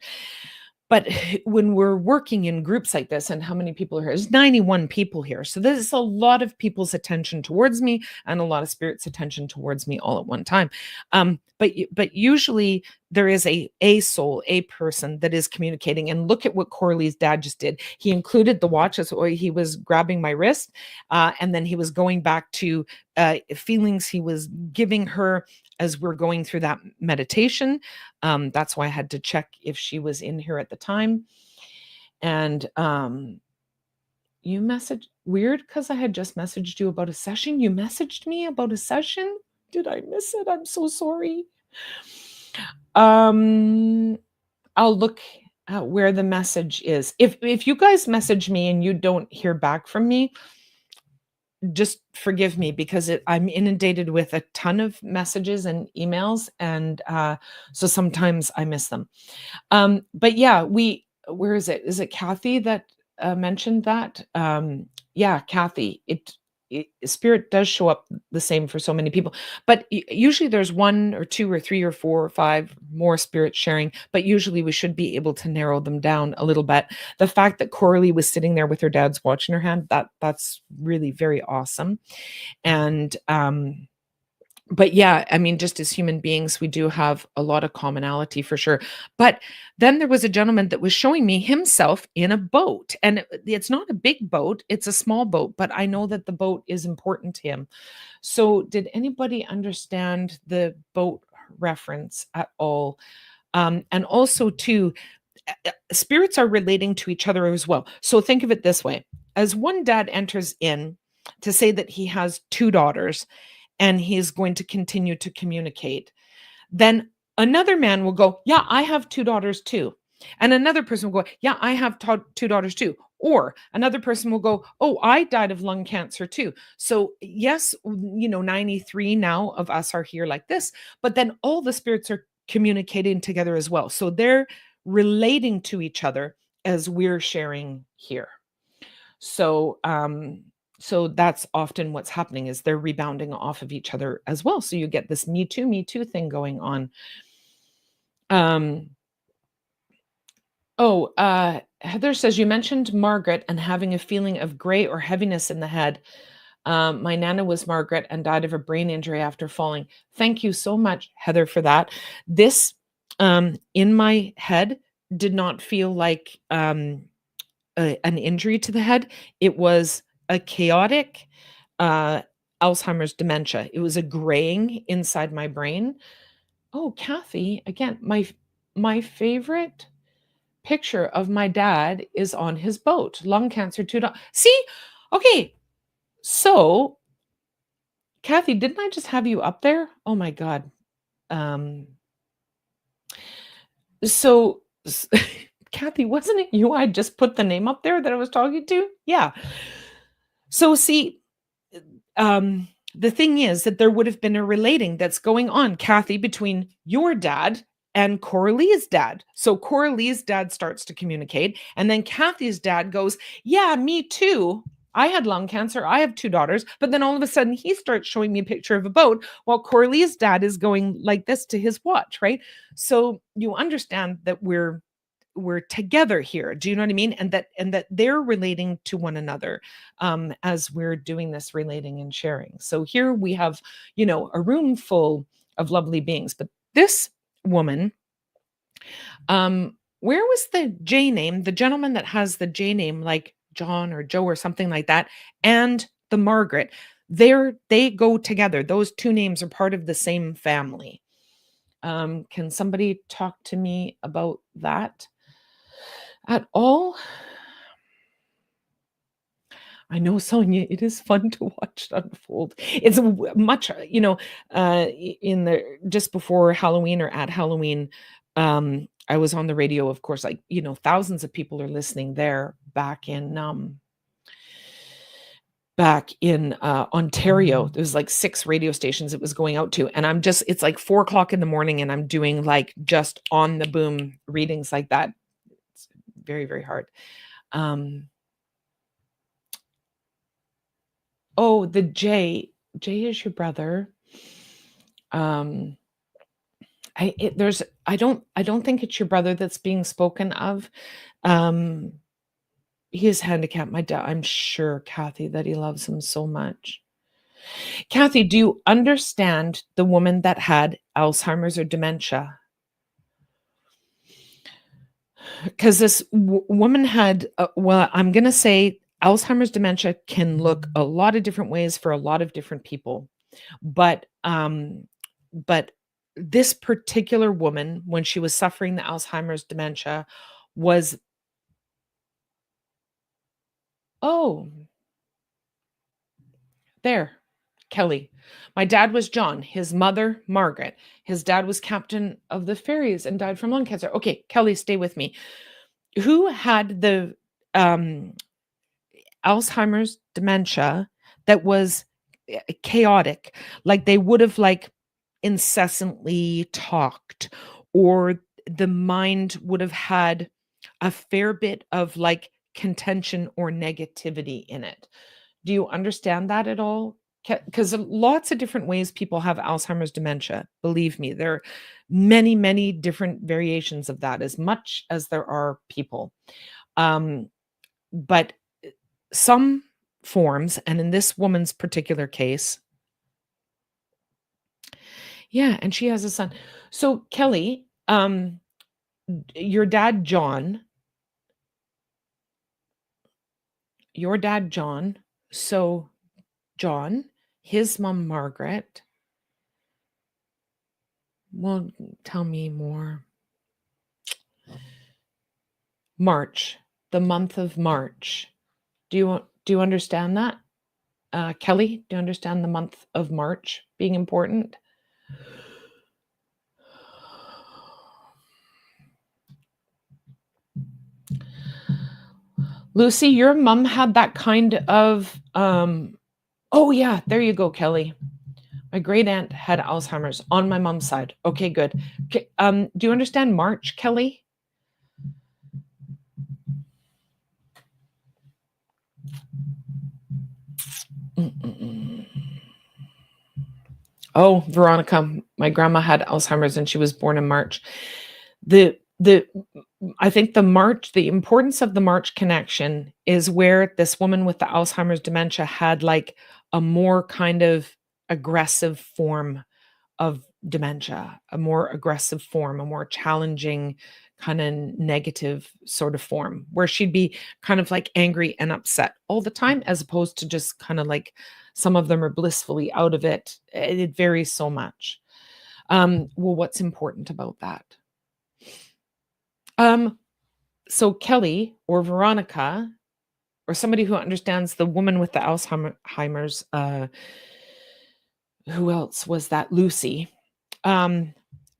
But when we're working in groups like this, and how many people are here? There's 91 people here. So there's a lot of people's attention towards me and a lot of spirit's attention towards me all at one time. But usually there is a soul, a person that is communicating. And look at what Corley's dad just did. He included the watch as he was grabbing my wrist, and then he was going back to feelings he was giving her as we're going through that meditation. That's why I had to check if she was in here at the time. And you messaged weird because I had just messaged you about a session. You messaged me about a session. Did I miss it? I'm so sorry. Um, I'll look at where the message is. If you guys message me and you don't hear back from me, just forgive me because I'm inundated with a ton of messages and emails, and so sometimes I miss them. But yeah, where is it? Is it Kathy that mentioned that? Yeah, Kathy. Spirit does show up the same for so many people, but usually there's one or two or three or four or five more spirits sharing. But usually we should be able to narrow them down a little bit. The fact that Coralie was sitting there with her dad's watch in her hand, that's really very awesome. And But yeah, I mean, just as human beings, we do have a lot of commonality for sure. But then there was a gentleman that was showing me himself in a boat, and it's not a big boat, it's a small boat, but I know that the boat is important to him. So, did anybody understand the boat reference at all? And also, too, spirits are relating to each other as well. So, think of it this way: as one dad enters in to say that he has two daughters and he's going to continue to communicate, then another man will go, "Yeah, I have two daughters too." And another person will go, "Yeah, I have two daughters too." Or another person will go, "Oh, I died of lung cancer too." So, yes, 93 now of us are here like this, but then all the spirits are communicating together as well. So they're relating to each other as we're sharing here. So, so that's often what's happening is they're rebounding off of each other as well. So you get this me too thing going on. Um, Heather says you mentioned Margaret and having a feeling of gray or heaviness in the head. My nana was Margaret and died of a brain injury after falling. Thank you so much, Heather, for that. This in my head did not feel like an injury to the head. It was a chaotic uh, Alzheimer's dementia. It was a graying inside my brain. Oh, Kathy, again, my favorite picture of my dad is on his boat. Lung cancer, two. See, okay, so Kathy, didn't I just have you up there? Oh my God. Um, so Kathy, wasn't it you I just put the name up there that I was talking to? Yeah. So see, the thing is that there would have been a relating that's going on, Kathy, between your dad and Coralie's dad. So Coralie's dad starts to communicate, and then Kathy's dad goes, "Yeah, me too. I had lung cancer. I have two daughters." But then all of a sudden, he starts showing me a picture of a boat while Coralie's dad is going like this to his watch, right? So you understand that we're together here. Do you know what I mean? And that they're relating to one another as we're doing this relating and sharing. So here we have, a room full of lovely beings. But this woman, where was the J name? The gentleman that has the J name, like John or Joe or something like that, and the Margaret. They go together. Those two names are part of the same family. Can somebody talk to me about that at all? I know, Sonia, it is fun to watch it unfold. It's much, in the just before Halloween or at Halloween, I was on the radio, of course, like, thousands of people are listening there back in Ontario. There was like 6 radio stations it was going out to, and it's like 4 o'clock in the morning, and I'm doing like just on the boom readings like that. It's very, very hard. Um, Oh, the J. J is your brother. Um, I don't think it's your brother that's being spoken of. Um, he is handicapped. My dad, I'm sure, Kathy, that he loves him so much. Kathy, do you understand the woman that had Alzheimer's or dementia? Because this woman had, well, I'm going to say Alzheimer's dementia can look a lot of different ways for a lot of different people. But this particular woman, when she was suffering the Alzheimer's dementia, was oh, there, Kelly. My dad was John, his mother, Margaret. His dad was captain of the ferries and died from lung cancer. Okay, Kelly, stay with me. Who had the um, Alzheimer's dementia that was chaotic? Like they would have like incessantly talked, or the mind would have had a fair bit of like contention or negativity in it. Do you understand that at all? Because lots of different ways people have Alzheimer's dementia. Believe me, there are many, many different variations of that, as much as there are people. Um, but some forms, and in this woman's particular case, Yeah, and she has a son. So, Kelly, your dad, John, your dad, John, so John, his mom, Margaret. Well, tell me more. March, the month of March. Do you understand that? Kelly, do you understand the month of March being important? Lucy, your mom had that kind of oh yeah, there you go, Kelly. My great aunt had Alzheimer's on my mom's side. Okay, good. Do you understand March, Kelly? Mm-mm-mm. Oh, Veronica, my grandma had Alzheimer's and she was born in March. The I think the importance of the March connection is where this woman with the Alzheimer's dementia had like a more kind of aggressive form of dementia, a more aggressive form, a more challenging kind of negative sort of form where she'd be kind of like angry and upset all the time as opposed to just kind of like some of them are blissfully out of it. It varies so much. Well, what's important about that? Um, so Kelly or Veronica or somebody who understands the woman with the Alzheimer's, who else was that? Lucy. Um,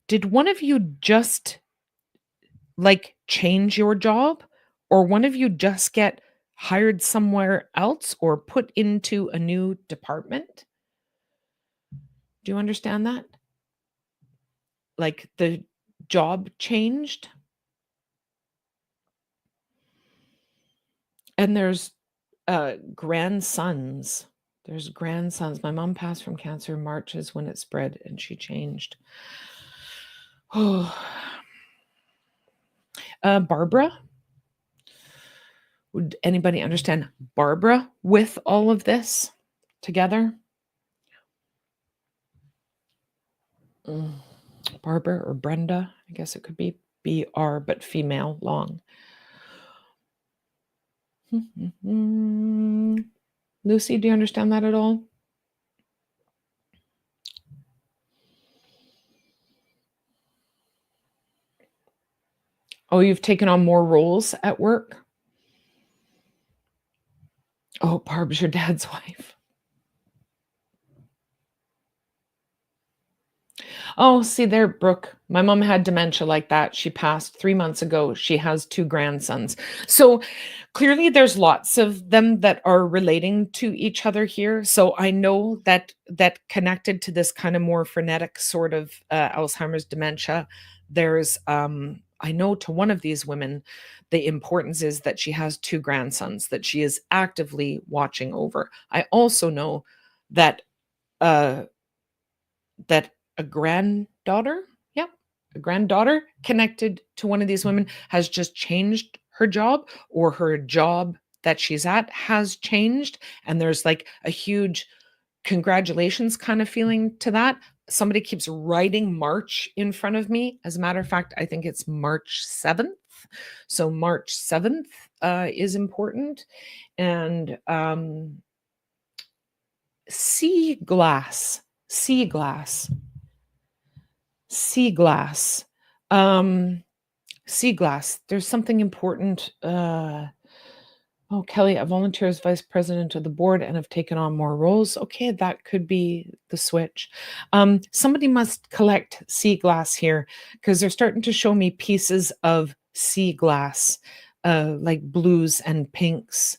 did one of you just like change your job or one of you just get hired somewhere else or put into a new department? Do you understand that? Like the job changed and there's grandsons. There's grandsons. My mom passed from cancer. March is when it spread and she changed. Oh, Barbara. Would anybody understand Barbara with all of this together? Mm, Barbara or Brenda, I guess it could be BR, but female, long. Lucy, do you understand that at all? Oh, you've taken on more roles at work? Oh, Barb's your dad's wife. Oh, see there, Brooke. My mom had dementia like that. She passed 3 months ago. She has 2 grandsons. So clearly there's lots of them that are relating to each other here. So I know that connected to this kind of more frenetic sort of Alzheimer's dementia, there's I know to one of these women, the importance is that she has 2 grandsons that she is actively watching over. I also know that uh that a granddaughter, yeah, a granddaughter connected to one of these women has just changed her job or her job that she's at has changed. And there's like a huge congratulations kind of feeling to that. Somebody keeps writing March in front of me. As a matter of fact, I think it's March 7th. So March 7th is important. And sea glass, sea glass. Sea glass. Um, Sea glass. There's something important. Oh, Kelly, I volunteer as vice president of the board and have taken on more roles. Okay, that could be the switch. Somebody must collect sea glass here because they're starting to show me pieces of sea glass, like blues and pinks.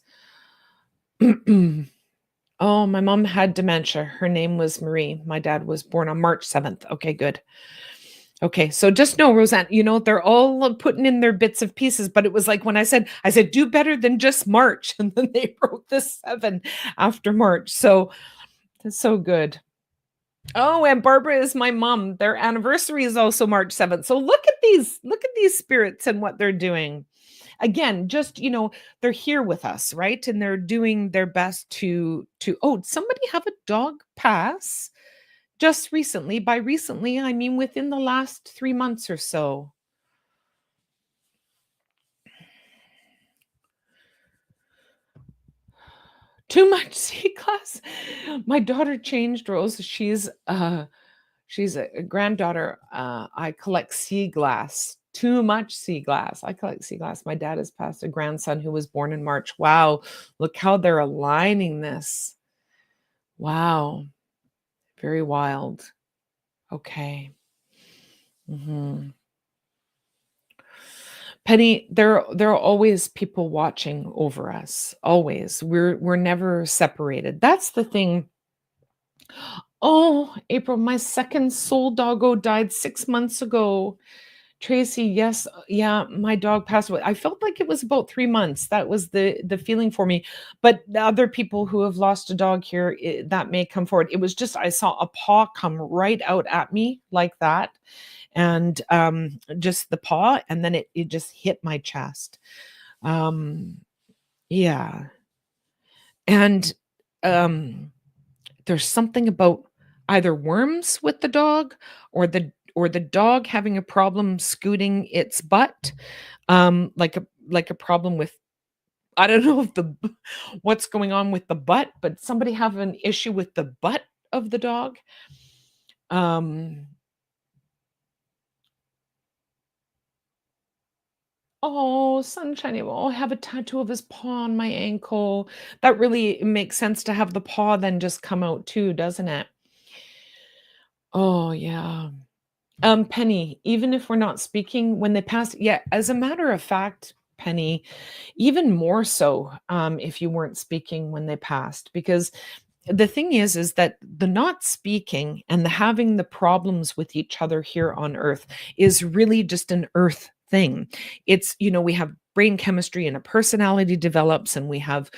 Oh, my mom had dementia. Her name was Marie. My dad was born on March 7th. Okay, good. Okay, so just know, Roseanne, they're all putting in their bits of pieces, but it was like when I said, do better than just March. And then they wrote the 7 after March. So that's so good. Oh, and Barbara is my mom. Their anniversary is also March 7th. So look at these spirits and what they're doing. Again, just, they're here with us, right? And they're doing their best to oh, somebody have a dog pass? Just recently. By recently, I mean within the last 3 months or so. Too much sea glass. My daughter changed roles. She's a granddaughter. I collect sea glass. Too much sea glass. I collect sea glass. My dad has passed a grandson who was born in March. Wow, look how they're aligning this. Wow, very wild. Okay. Mhm. Penny, there are always people watching over us. Always. We're never separated. That's the thing. Oh, April, my second soul doggo died 6 months ago. Tracy, yes, yeah, my dog passed away. I felt like it was about 3 months. That was the feeling for me. But the other people who have lost a dog here, that may come forward. It was just I saw a paw come right out at me like that, and, just the paw, and then it just hit my chest. Um, yeah, and, um there's something about either worms with the dog or the dog having a problem scooting its butt, like a problem with I don't know if what's going on with the butt, but somebody have an issue with the butt of the dog. Um, oh, sunshiny, oh, I have a tattoo of his paw on my ankle. That really makes sense to have the paw then just come out too, doesn't it? Oh, yeah. Penny, even if we're not speaking when they pass, yeah, as a matter of fact, Penny, even more so, if you weren't speaking when they passed, because the thing is that the not speaking and the having the problems with each other here on earth is really just an earth thing. It's, we have brain chemistry and a personality develops, and we have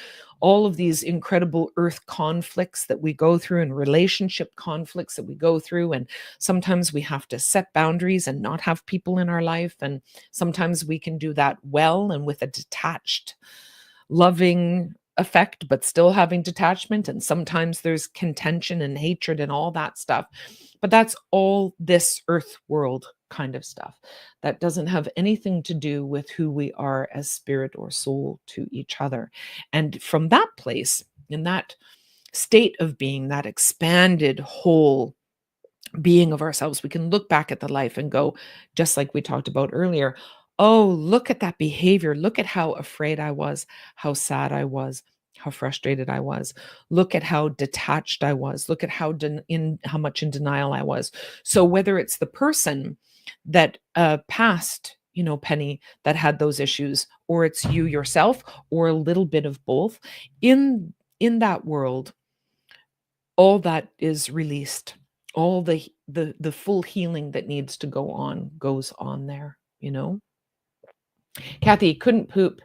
all of these incredible earth conflicts that we go through and relationship conflicts that we go through. And sometimes we have to set boundaries and not have people in our life. And sometimes we can do that well and with a detached loving effect, but still having detachment. And sometimes there's contention and hatred and all that stuff. But that's all this earth world kind of stuff that doesn't have anything to do with who we are as spirit or soul to each other. And from that place, in that state of being, that expanded whole being of ourselves, we can look back at the life and go, just like we talked about earlier, oh, look at that behavior. Look at how afraid I was, how sad I was, how frustrated I was. Look at how detached I was. Look at how much in denial I was. So whether it's the person that passed, Penny, that had those issues, or it's you yourself, or a little bit of both, in that world, all that is released, all the full healing that needs to go on goes on there. Kathy couldn't poop.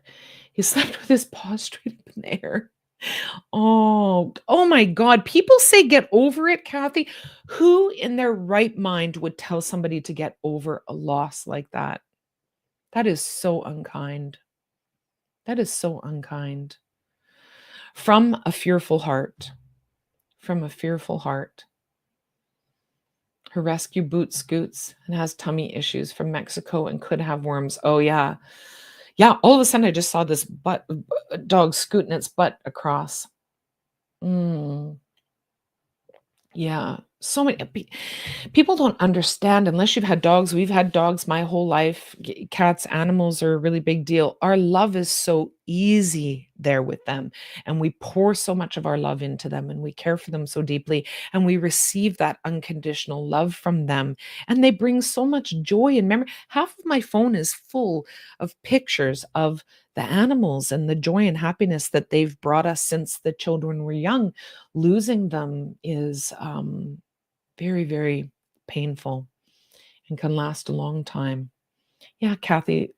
He slept with his paw straight up in the air. Oh my god, people say get over it, Kathy. Who in their right mind would tell somebody to get over a loss like that? That is so unkind. That is so unkind. From a fearful heart. From a fearful heart. Her rescue boot scoots and has tummy issues from Mexico and could have worms. Oh, yeah. Yeah, all of a sudden I just saw this dog scooting its butt across. Mm. Yeah, so many people don't understand unless you've had dogs. We've had dogs my whole life. Cats, animals are a really big deal. Our love is so easy there with them, and we pour so much of our love into them, and we care for them so deeply, and we receive that unconditional love from them, and they bring so much joy and memory. Half of my phone is full of pictures of the animals and the joy and happiness that they've brought us since the children were young. Losing them is very, very painful and can last a long time. Yeah, Kathy,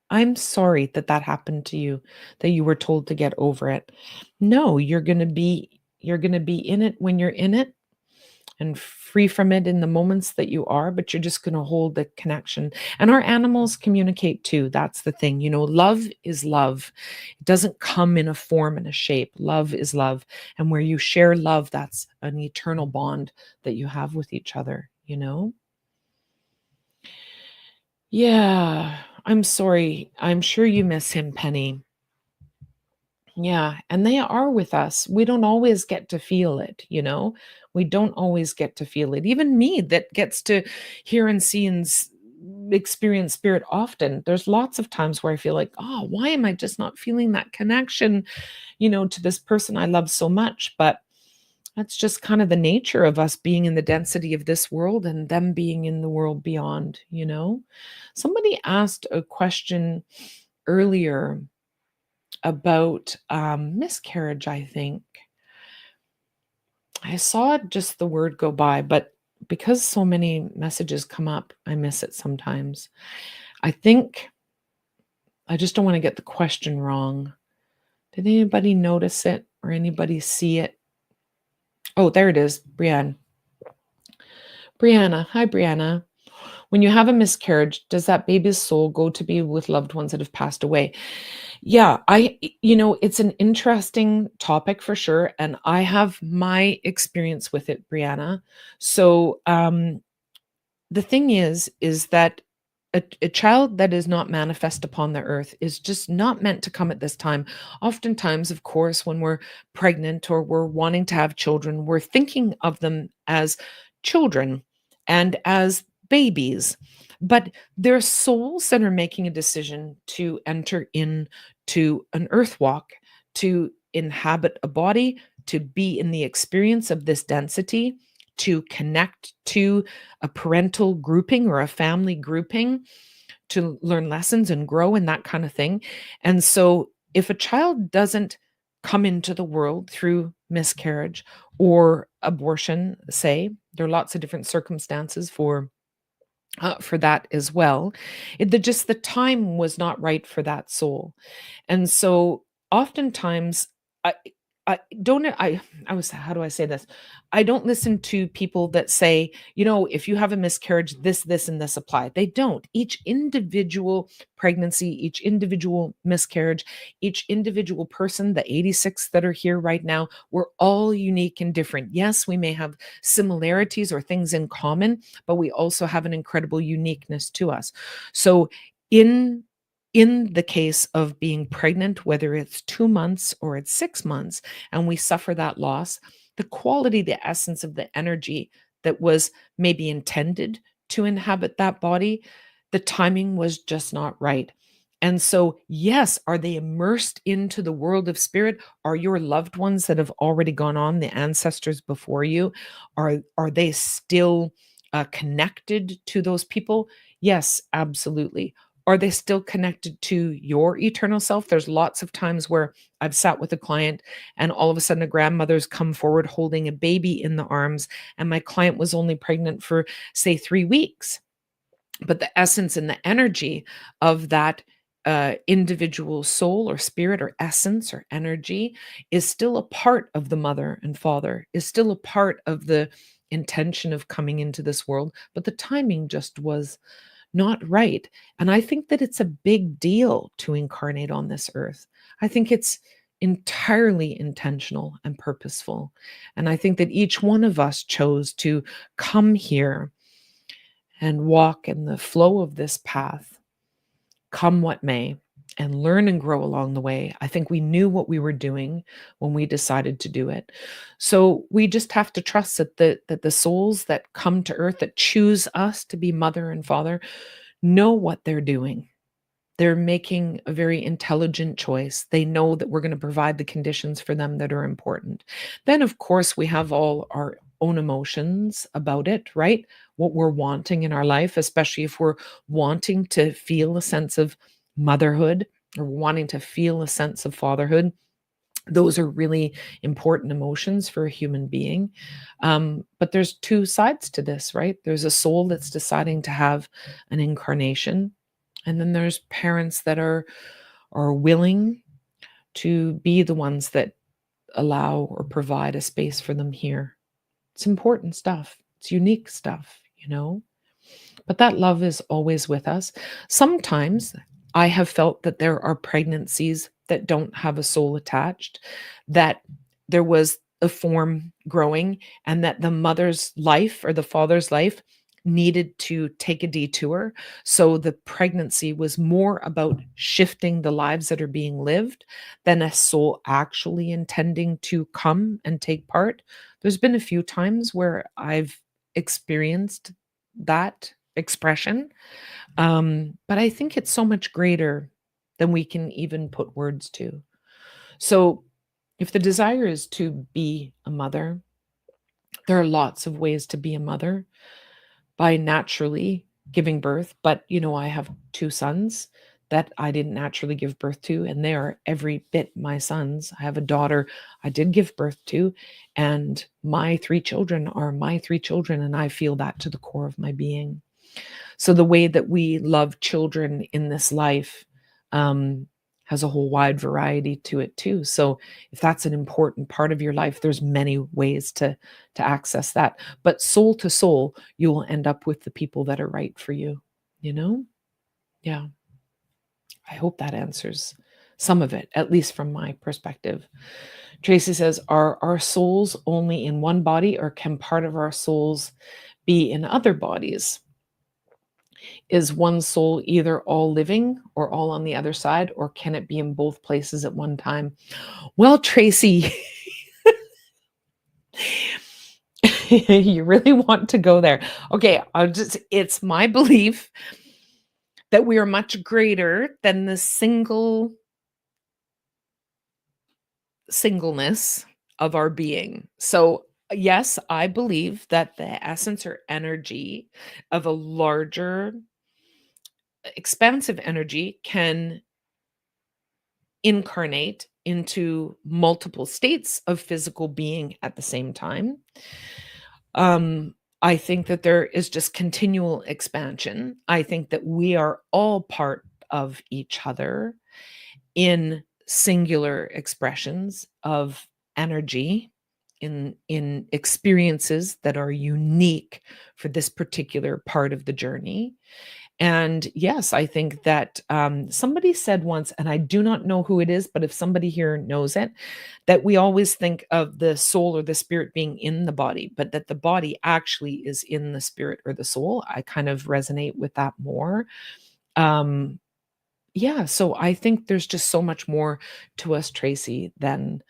I'm sorry that that happened to you, that you were told to get over it. No, you're going to be in it when you're in it. and free from it in the moments that you are, but you're just going to hold the connection. And our animals communicate too. That's the thing. Love is love. It doesn't come in a form and a shape. Love is love. And where you share love, that's an eternal bond that you have with each other. Yeah, I'm sorry. I'm sure you miss him, Penny. Yeah, and they are with us. We don't always get to feel it. We don't always get to feel it. Even me that gets to hear and see and experience spirit often. There's lots of times where I feel like, oh, why am I just not feeling that connection, to this person I love so much? But that's just kind of the nature of us being in the density of this world and them being in the world beyond. Somebody asked a question earlier about miscarriage, I think. I saw just the word go by, but because so many messages come up, I miss it sometimes. I think I just don't want to get the question wrong. Did anybody notice it or anybody see it? Oh, there it is, Brianne. Brianna. Hi, Brianna. When you have a miscarriage, does that baby's soul go to be with loved ones that have passed away? Yeah, it's an interesting topic for sure. And I have my experience with it, Brianna. So, the thing is that a child that is not manifest upon the earth is just not meant to come at this time. Oftentimes, of course, when we're pregnant or we're wanting to have children, we're thinking of them as children and as babies. But they're souls that are making a decision to enter into an earth walk, to inhabit a body, to be in the experience of this density, to connect to a parental grouping or a family grouping, to learn lessons and grow and that kind of thing. And so if a child doesn't come into the world through miscarriage or abortion, say, there are lots of different circumstances for that as well. Just the time was not right for that soul. And so oftentimes I don't I was how do I say this? I don't listen to people that say, if you have a miscarriage, this and this apply. They don't. Each individual pregnancy, each individual miscarriage, each individual person, the 86 that are here right now, we're all unique and different. Yes, we may have similarities or things in common, but we also have an incredible uniqueness to us. So in the case of being pregnant, whether it's 2 months or it's 6 months, and we suffer that loss, the quality, the essence of the energy that was maybe intended to inhabit that body, the timing was just not right. And so, yes, are they immersed into the world of spirit? Are your loved ones that have already gone on, the ancestors before you, are they still connected to those people? Yes, absolutely. Are they still connected to your eternal self? There's lots of times where I've sat with a client and all of a sudden a grandmother's come forward holding a baby in the arms, and my client was only pregnant for, say, 3 weeks. But the essence and the energy of that individual soul or spirit or essence or energy is still a part of the mother and father, is still a part of the intention of coming into this world. But the timing just was not right. And I think that it's a big deal to incarnate on this earth. I think it's entirely intentional and purposeful. And I think that each one of us chose to come here and walk in the flow of this path, come what may, and learn and grow along the way. I think we knew what we were doing when we decided to do it. So we just have to trust that the souls that come to earth, that choose us to be mother and father, know what they're doing. They're making a very intelligent choice. They know that we're going to provide the conditions for them that are important. Then, of course, we have all our own emotions about it, right? What we're wanting in our life, especially if we're wanting to feel a sense of motherhood or wanting to feel a sense of fatherhood. Those are really important emotions for a human being. But there's two sides to this, right? There's a soul that's deciding to have an incarnation, and then there's parents that are willing to be the ones that allow or provide a space for them here. It's important stuff. It's unique stuff, you know? But that love is always with us. Sometimes I have felt that there are pregnancies that don't have a soul attached, that there was a form growing, and that the mother's life or the father's life needed to take a detour. So the pregnancy was more about shifting the lives that are being lived than a soul actually intending to come and take part. There's been a few times where I've experienced that expression. But I think it's so much greater than we can even put words to. So, if the desire is to be a mother, there are lots of ways to be a mother by naturally giving birth. But, I have two sons that I didn't naturally give birth to, and they are every bit my sons. I have a daughter I did give birth to, and my three children are my three children, and I feel that to the core of my being. So the way that we love children in this life um, has a whole wide variety to it too. So if that's an important part of your life, there's many ways to access that. But soul to soul, you will end up with the people that are right for you. You know? Yeah. I hope that answers some of it, at least from my perspective. Tracy says, are our souls only in one body, or can part of our souls be in other bodies? Is one soul either all living or all on the other side, or can it be in both places at one time? Well, Tracy, you really want to go there. Okay, it's my belief that we are much greater than the singleness of our being. So, yes, I believe that the essence or energy of a larger expansive energy can incarnate into multiple states of physical being at the same time. I think that there is just continual expansion. I think that we are all part of each other in singular expressions of energy, in experiences that are unique for this particular part of the journey. And yes, I think that somebody said once, and I do not know who it is, but if somebody here knows it, that we always think of the soul or the spirit being in the body, but that the body actually is in the spirit or the soul. I kind of resonate with that more. Um, yeah, so I think there's just so much more to us, Tracy, than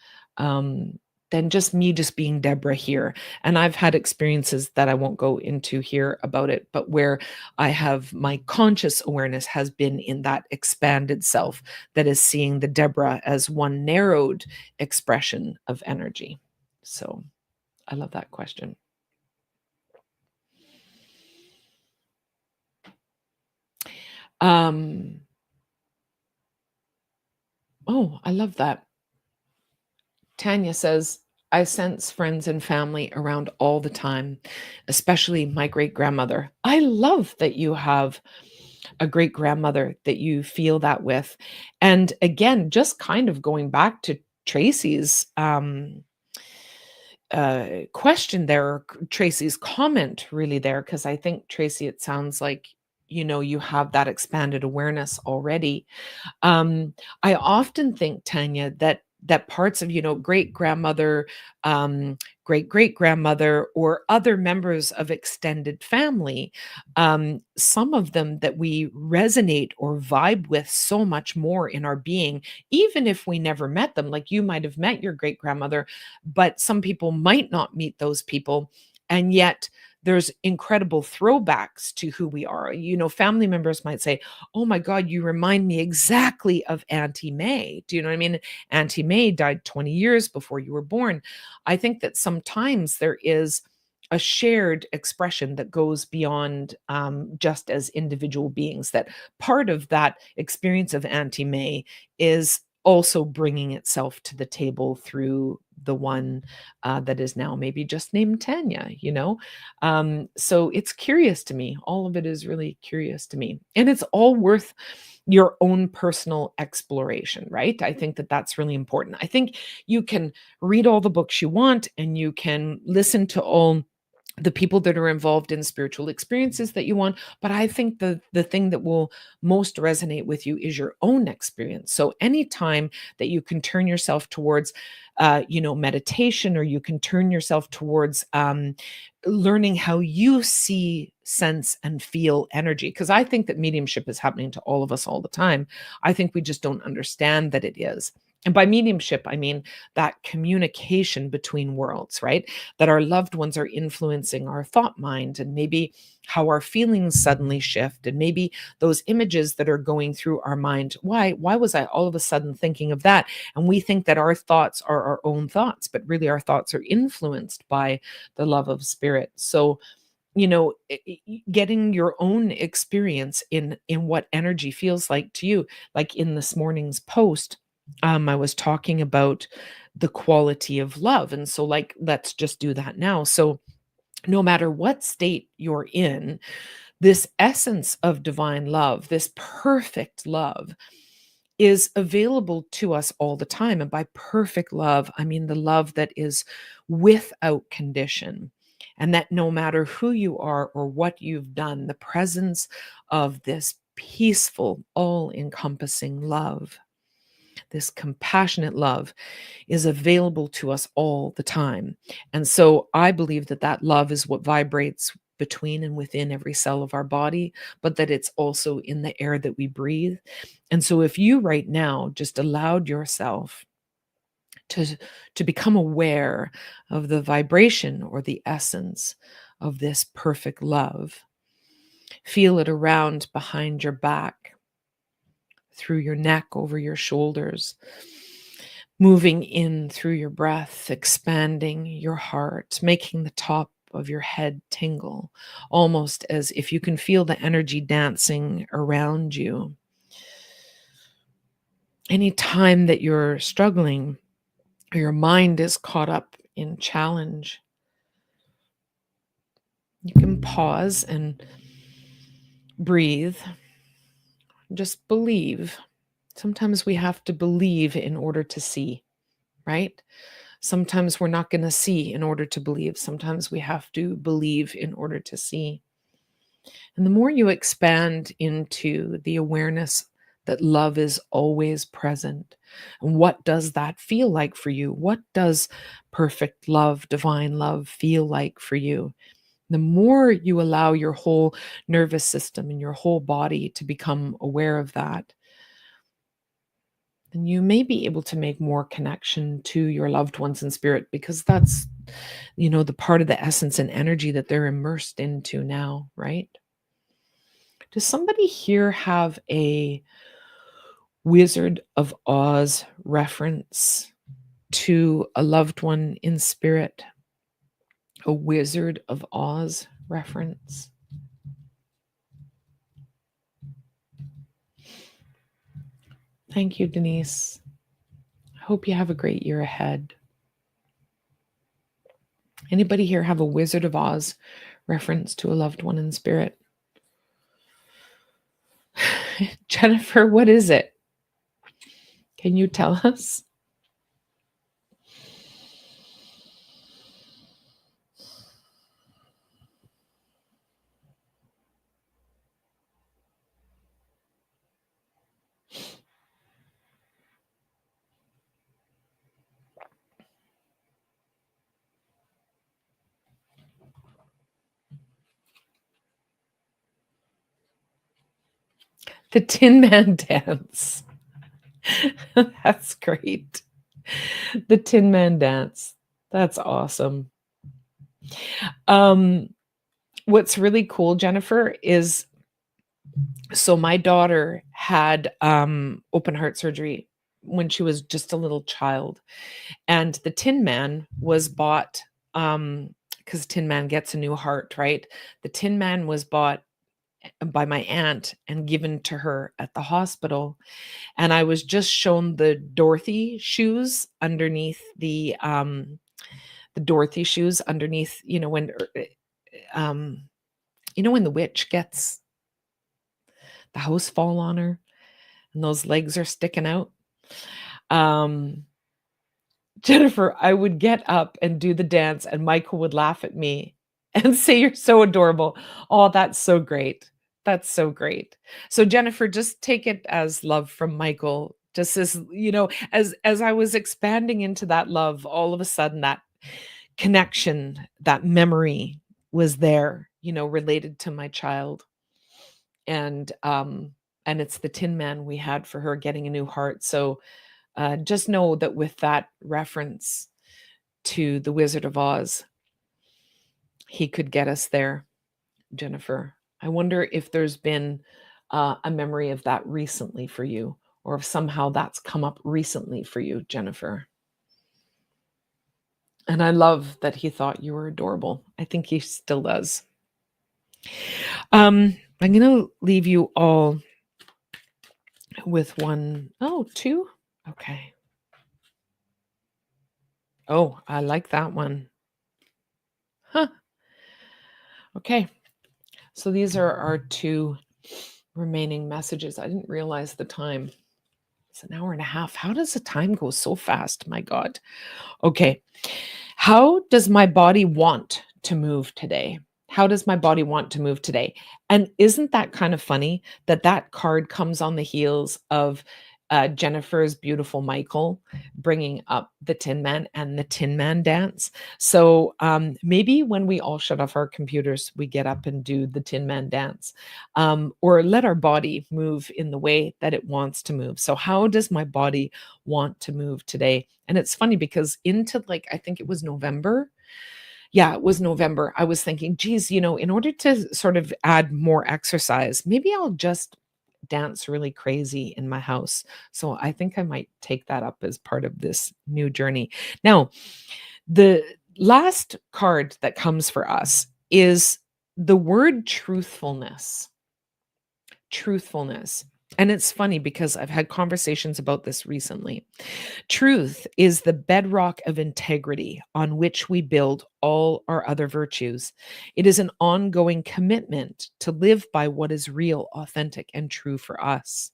just me just being Deborah here. And I've had experiences that I won't go into here about it, but where I have my conscious awareness has been in that expanded self that is seeing the Deborah as one narrowed expression of energy. So I love that question. Um, oh, I love that. Tanya says, I sense friends and family around all the time, especially my great grandmother. I love that you have a great grandmother that you feel that with. And again, just kind of going back to Tracy's question there, or Tracy's comment really there, because I think, Tracy, it sounds like, you have that expanded awareness already. I often think, Tanya, that parts of, great grandmother, great great grandmother, or other members of extended family, some of them that we resonate or vibe with so much more in our being, even if we never met them. Like, you might have met your great grandmother, but some people might not meet those people. And yet, there's incredible throwbacks to who we are. Family members might say, "Oh my God, you remind me exactly of Auntie May." Do you know what I mean? Auntie May died 20 years before you were born. I think that sometimes there is a shared expression that goes beyond just as individual beings, that part of that experience of Auntie May is also bringing itself to the table through the one that is now maybe just named Tanya, you know? So it's curious to me. All of it is really curious to me. And it's all worth your own personal exploration, right? I think that that's really important. I think you can read all the books you want and you can listen to all the people that are involved in spiritual experiences that you want, but I think the thing that will most resonate with you is your own experience. So anytime that you can turn yourself towards meditation, or you can turn yourself towards learning how you see, sense, and feel energy, because I think that mediumship is happening to all of us all the time. I think we just don't understand that it is. And by mediumship, I mean that communication between worlds, right? That our loved ones are influencing our thought mind, and maybe how our feelings suddenly shift, and maybe those images that are going through our mind. Why was I all of a sudden thinking of that? And we think that our thoughts are our own thoughts, but really our thoughts are influenced by the love of spirit. So, getting your own experience in what energy feels like to you. Like in this morning's post, I was talking about the quality of love, and so, like, let's just do that now. So no matter what state you're in, this essence of divine love, this perfect love, is available to us all the time. And by perfect love, I mean the love that is without condition. And that no matter who you are or what you've done, the presence of this peaceful, all encompassing love, this compassionate love, is available to us all the time. And so I believe that that love is what vibrates between and within every cell of our body, but that it's also in the air that we breathe. And so if you right now just allowed yourself to become aware of the vibration or the essence of this perfect love, feel it around behind your back, through your neck, over your shoulders, moving in through your breath, expanding your heart, making the top of your head tingle, almost as if you can feel the energy dancing around you. Any time that you're struggling or your mind is caught up in challenge, you can pause and breathe. Just believe. Sometimes we have to believe in order to see, right? Sometimes we're not going to see in order to believe. Sometimes we have to believe in order to see. And the more you expand into the awareness that love is always present, and what does that feel like for you? What does perfect love, divine love feel like for you? The more you allow your whole nervous system and your whole body to become aware of that, then you may be able to make more connection to your loved ones in spirit, because that's, the part of the essence and energy that they're immersed into now, right? Does somebody here have a Wizard of Oz reference to a loved one in spirit? A Wizard of Oz reference? Thank you, Denise. I hope you have a great year ahead. Anybody here have a Wizard of Oz reference to a loved one in spirit? Jennifer, what is it? Can you tell us? The Tin Man dance. That's great. The Tin Man dance. That's awesome. What's really cool, Jennifer, is so my daughter had open heart surgery when she was just a little child. And the Tin Man was bought because Tin Man gets a new heart, right? The Tin Man was bought by my aunt and given to her at the hospital. And I was just shown the Dorothy shoes underneath the Dorothy shoes underneath, um, when the witch gets the house fall on her and those legs are sticking out. Um, Jennifer, I would get up and do the dance, and Michael would laugh at me and say, "You're so adorable." Oh, that's so great. That's so great. So, Jennifer, just take it as love from Michael. Just as, as I was expanding into that love, all of a sudden that connection, that memory was there, related to my child. And it's the Tin Man we had for her getting a new heart. So just know that with that reference to the Wizard of Oz, he could get us there, Jennifer. I wonder if there's been a memory of that recently for you, or if somehow that's come up recently for you, Jennifer. And I love that he thought you were adorable. I think he still does. I'm going to leave you all with two. Okay. Oh, I like that one. Huh. Okay. So these are our two remaining messages. I didn't realize the time. It's an hour and a half. How does the time go so fast? My God. Okay. How does my body want to move today? How does my body want to move today? And isn't that kind of funny that that card comes on the heels of Jennifer's beautiful Michael bringing up the Tin Man and the Tin Man dance? So maybe when we all shut off our computers, we get up and do the Tin Man dance, or let our body move in the way that it wants to move. So how does my body want to move today? And it's funny because into I think it was November. Yeah, it was November. I was thinking, geez, in order to sort of add more exercise, maybe I'll just dance really crazy in my house. So I think I might take that up as part of this new journey. Now, the last card that comes for us is the word truthfulness. Truthfulness. And it's funny because I've had conversations about this recently. Truth is the bedrock of integrity on which we build all our other virtues. It is an ongoing commitment to live by what is real, authentic, and true for us.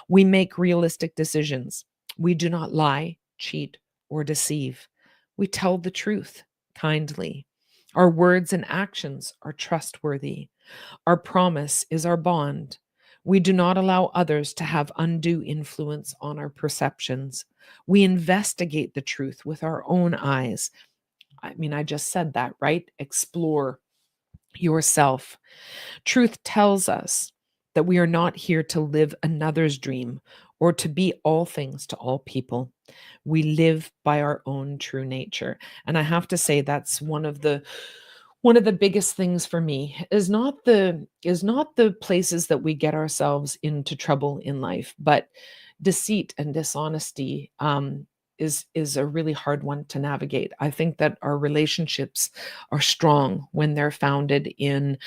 We make realistic decisions. We do not lie, cheat, or deceive. We tell the truth kindly. Our words and actions are trustworthy. Our promise is our bond. We do not allow others to have undue influence on our perceptions. We investigate the truth with our own eyes. I mean, I just said that, right? Explore yourself. Truth tells us that we are not here to live another's dream or to be all things to all people. We live by our own true nature. And I have to say that's one of the biggest things for me is not the places that we get ourselves into trouble in life, but deceit and dishonesty is a really hard one to navigate. I think that our relationships are strong when they're founded in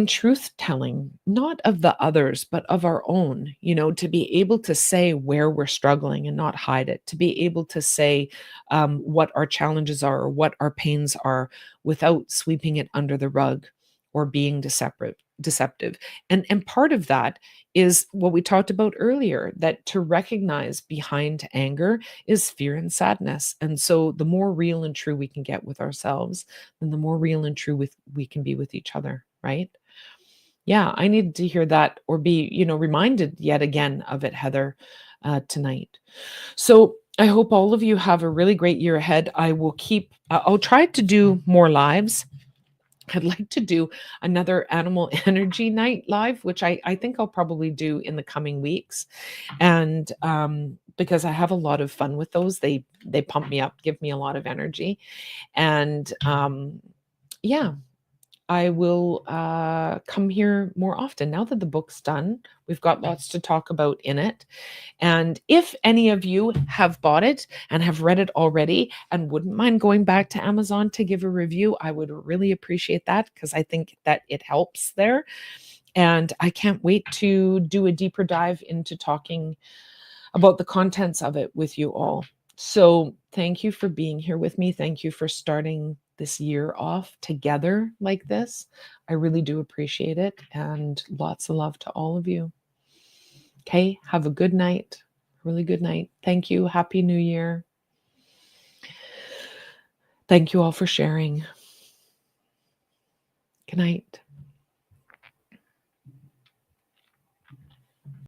truth telling, not of the others, but of our own, to be able to say where we're struggling and not hide it, to be able to say what our challenges are or what our pains are without sweeping it under the rug or being deceptive. And part of that is what we talked about earlier, that to recognize behind anger is fear and sadness. And so the more real and true we can get with ourselves, then the more real and true we can be with each other, right? Yeah, I needed to hear that or be, reminded yet again of it, Heather, tonight. So I hope all of you have a really great year ahead. I'll try to do more lives. I'd like to do another animal energy night live, which I think I'll probably do in the coming weeks. And because I have a lot of fun with those, they pump me up, give me a lot of energy. And yeah, I will come here more often. Now that the book's done, we've got lots to talk about in it. And if any of you have bought it and have read it already and wouldn't mind going back to Amazon to give a review, I would really appreciate that because I think that it helps there. And I can't wait to do a deeper dive into talking about the contents of it with you all. So, thank you for being here with me. Thank you for starting this year off together like this. I really do appreciate it. And lots of love to all of you. Okay. Have a good night. Really good night. Thank you. Happy New Year. Thank you all for sharing. Good night.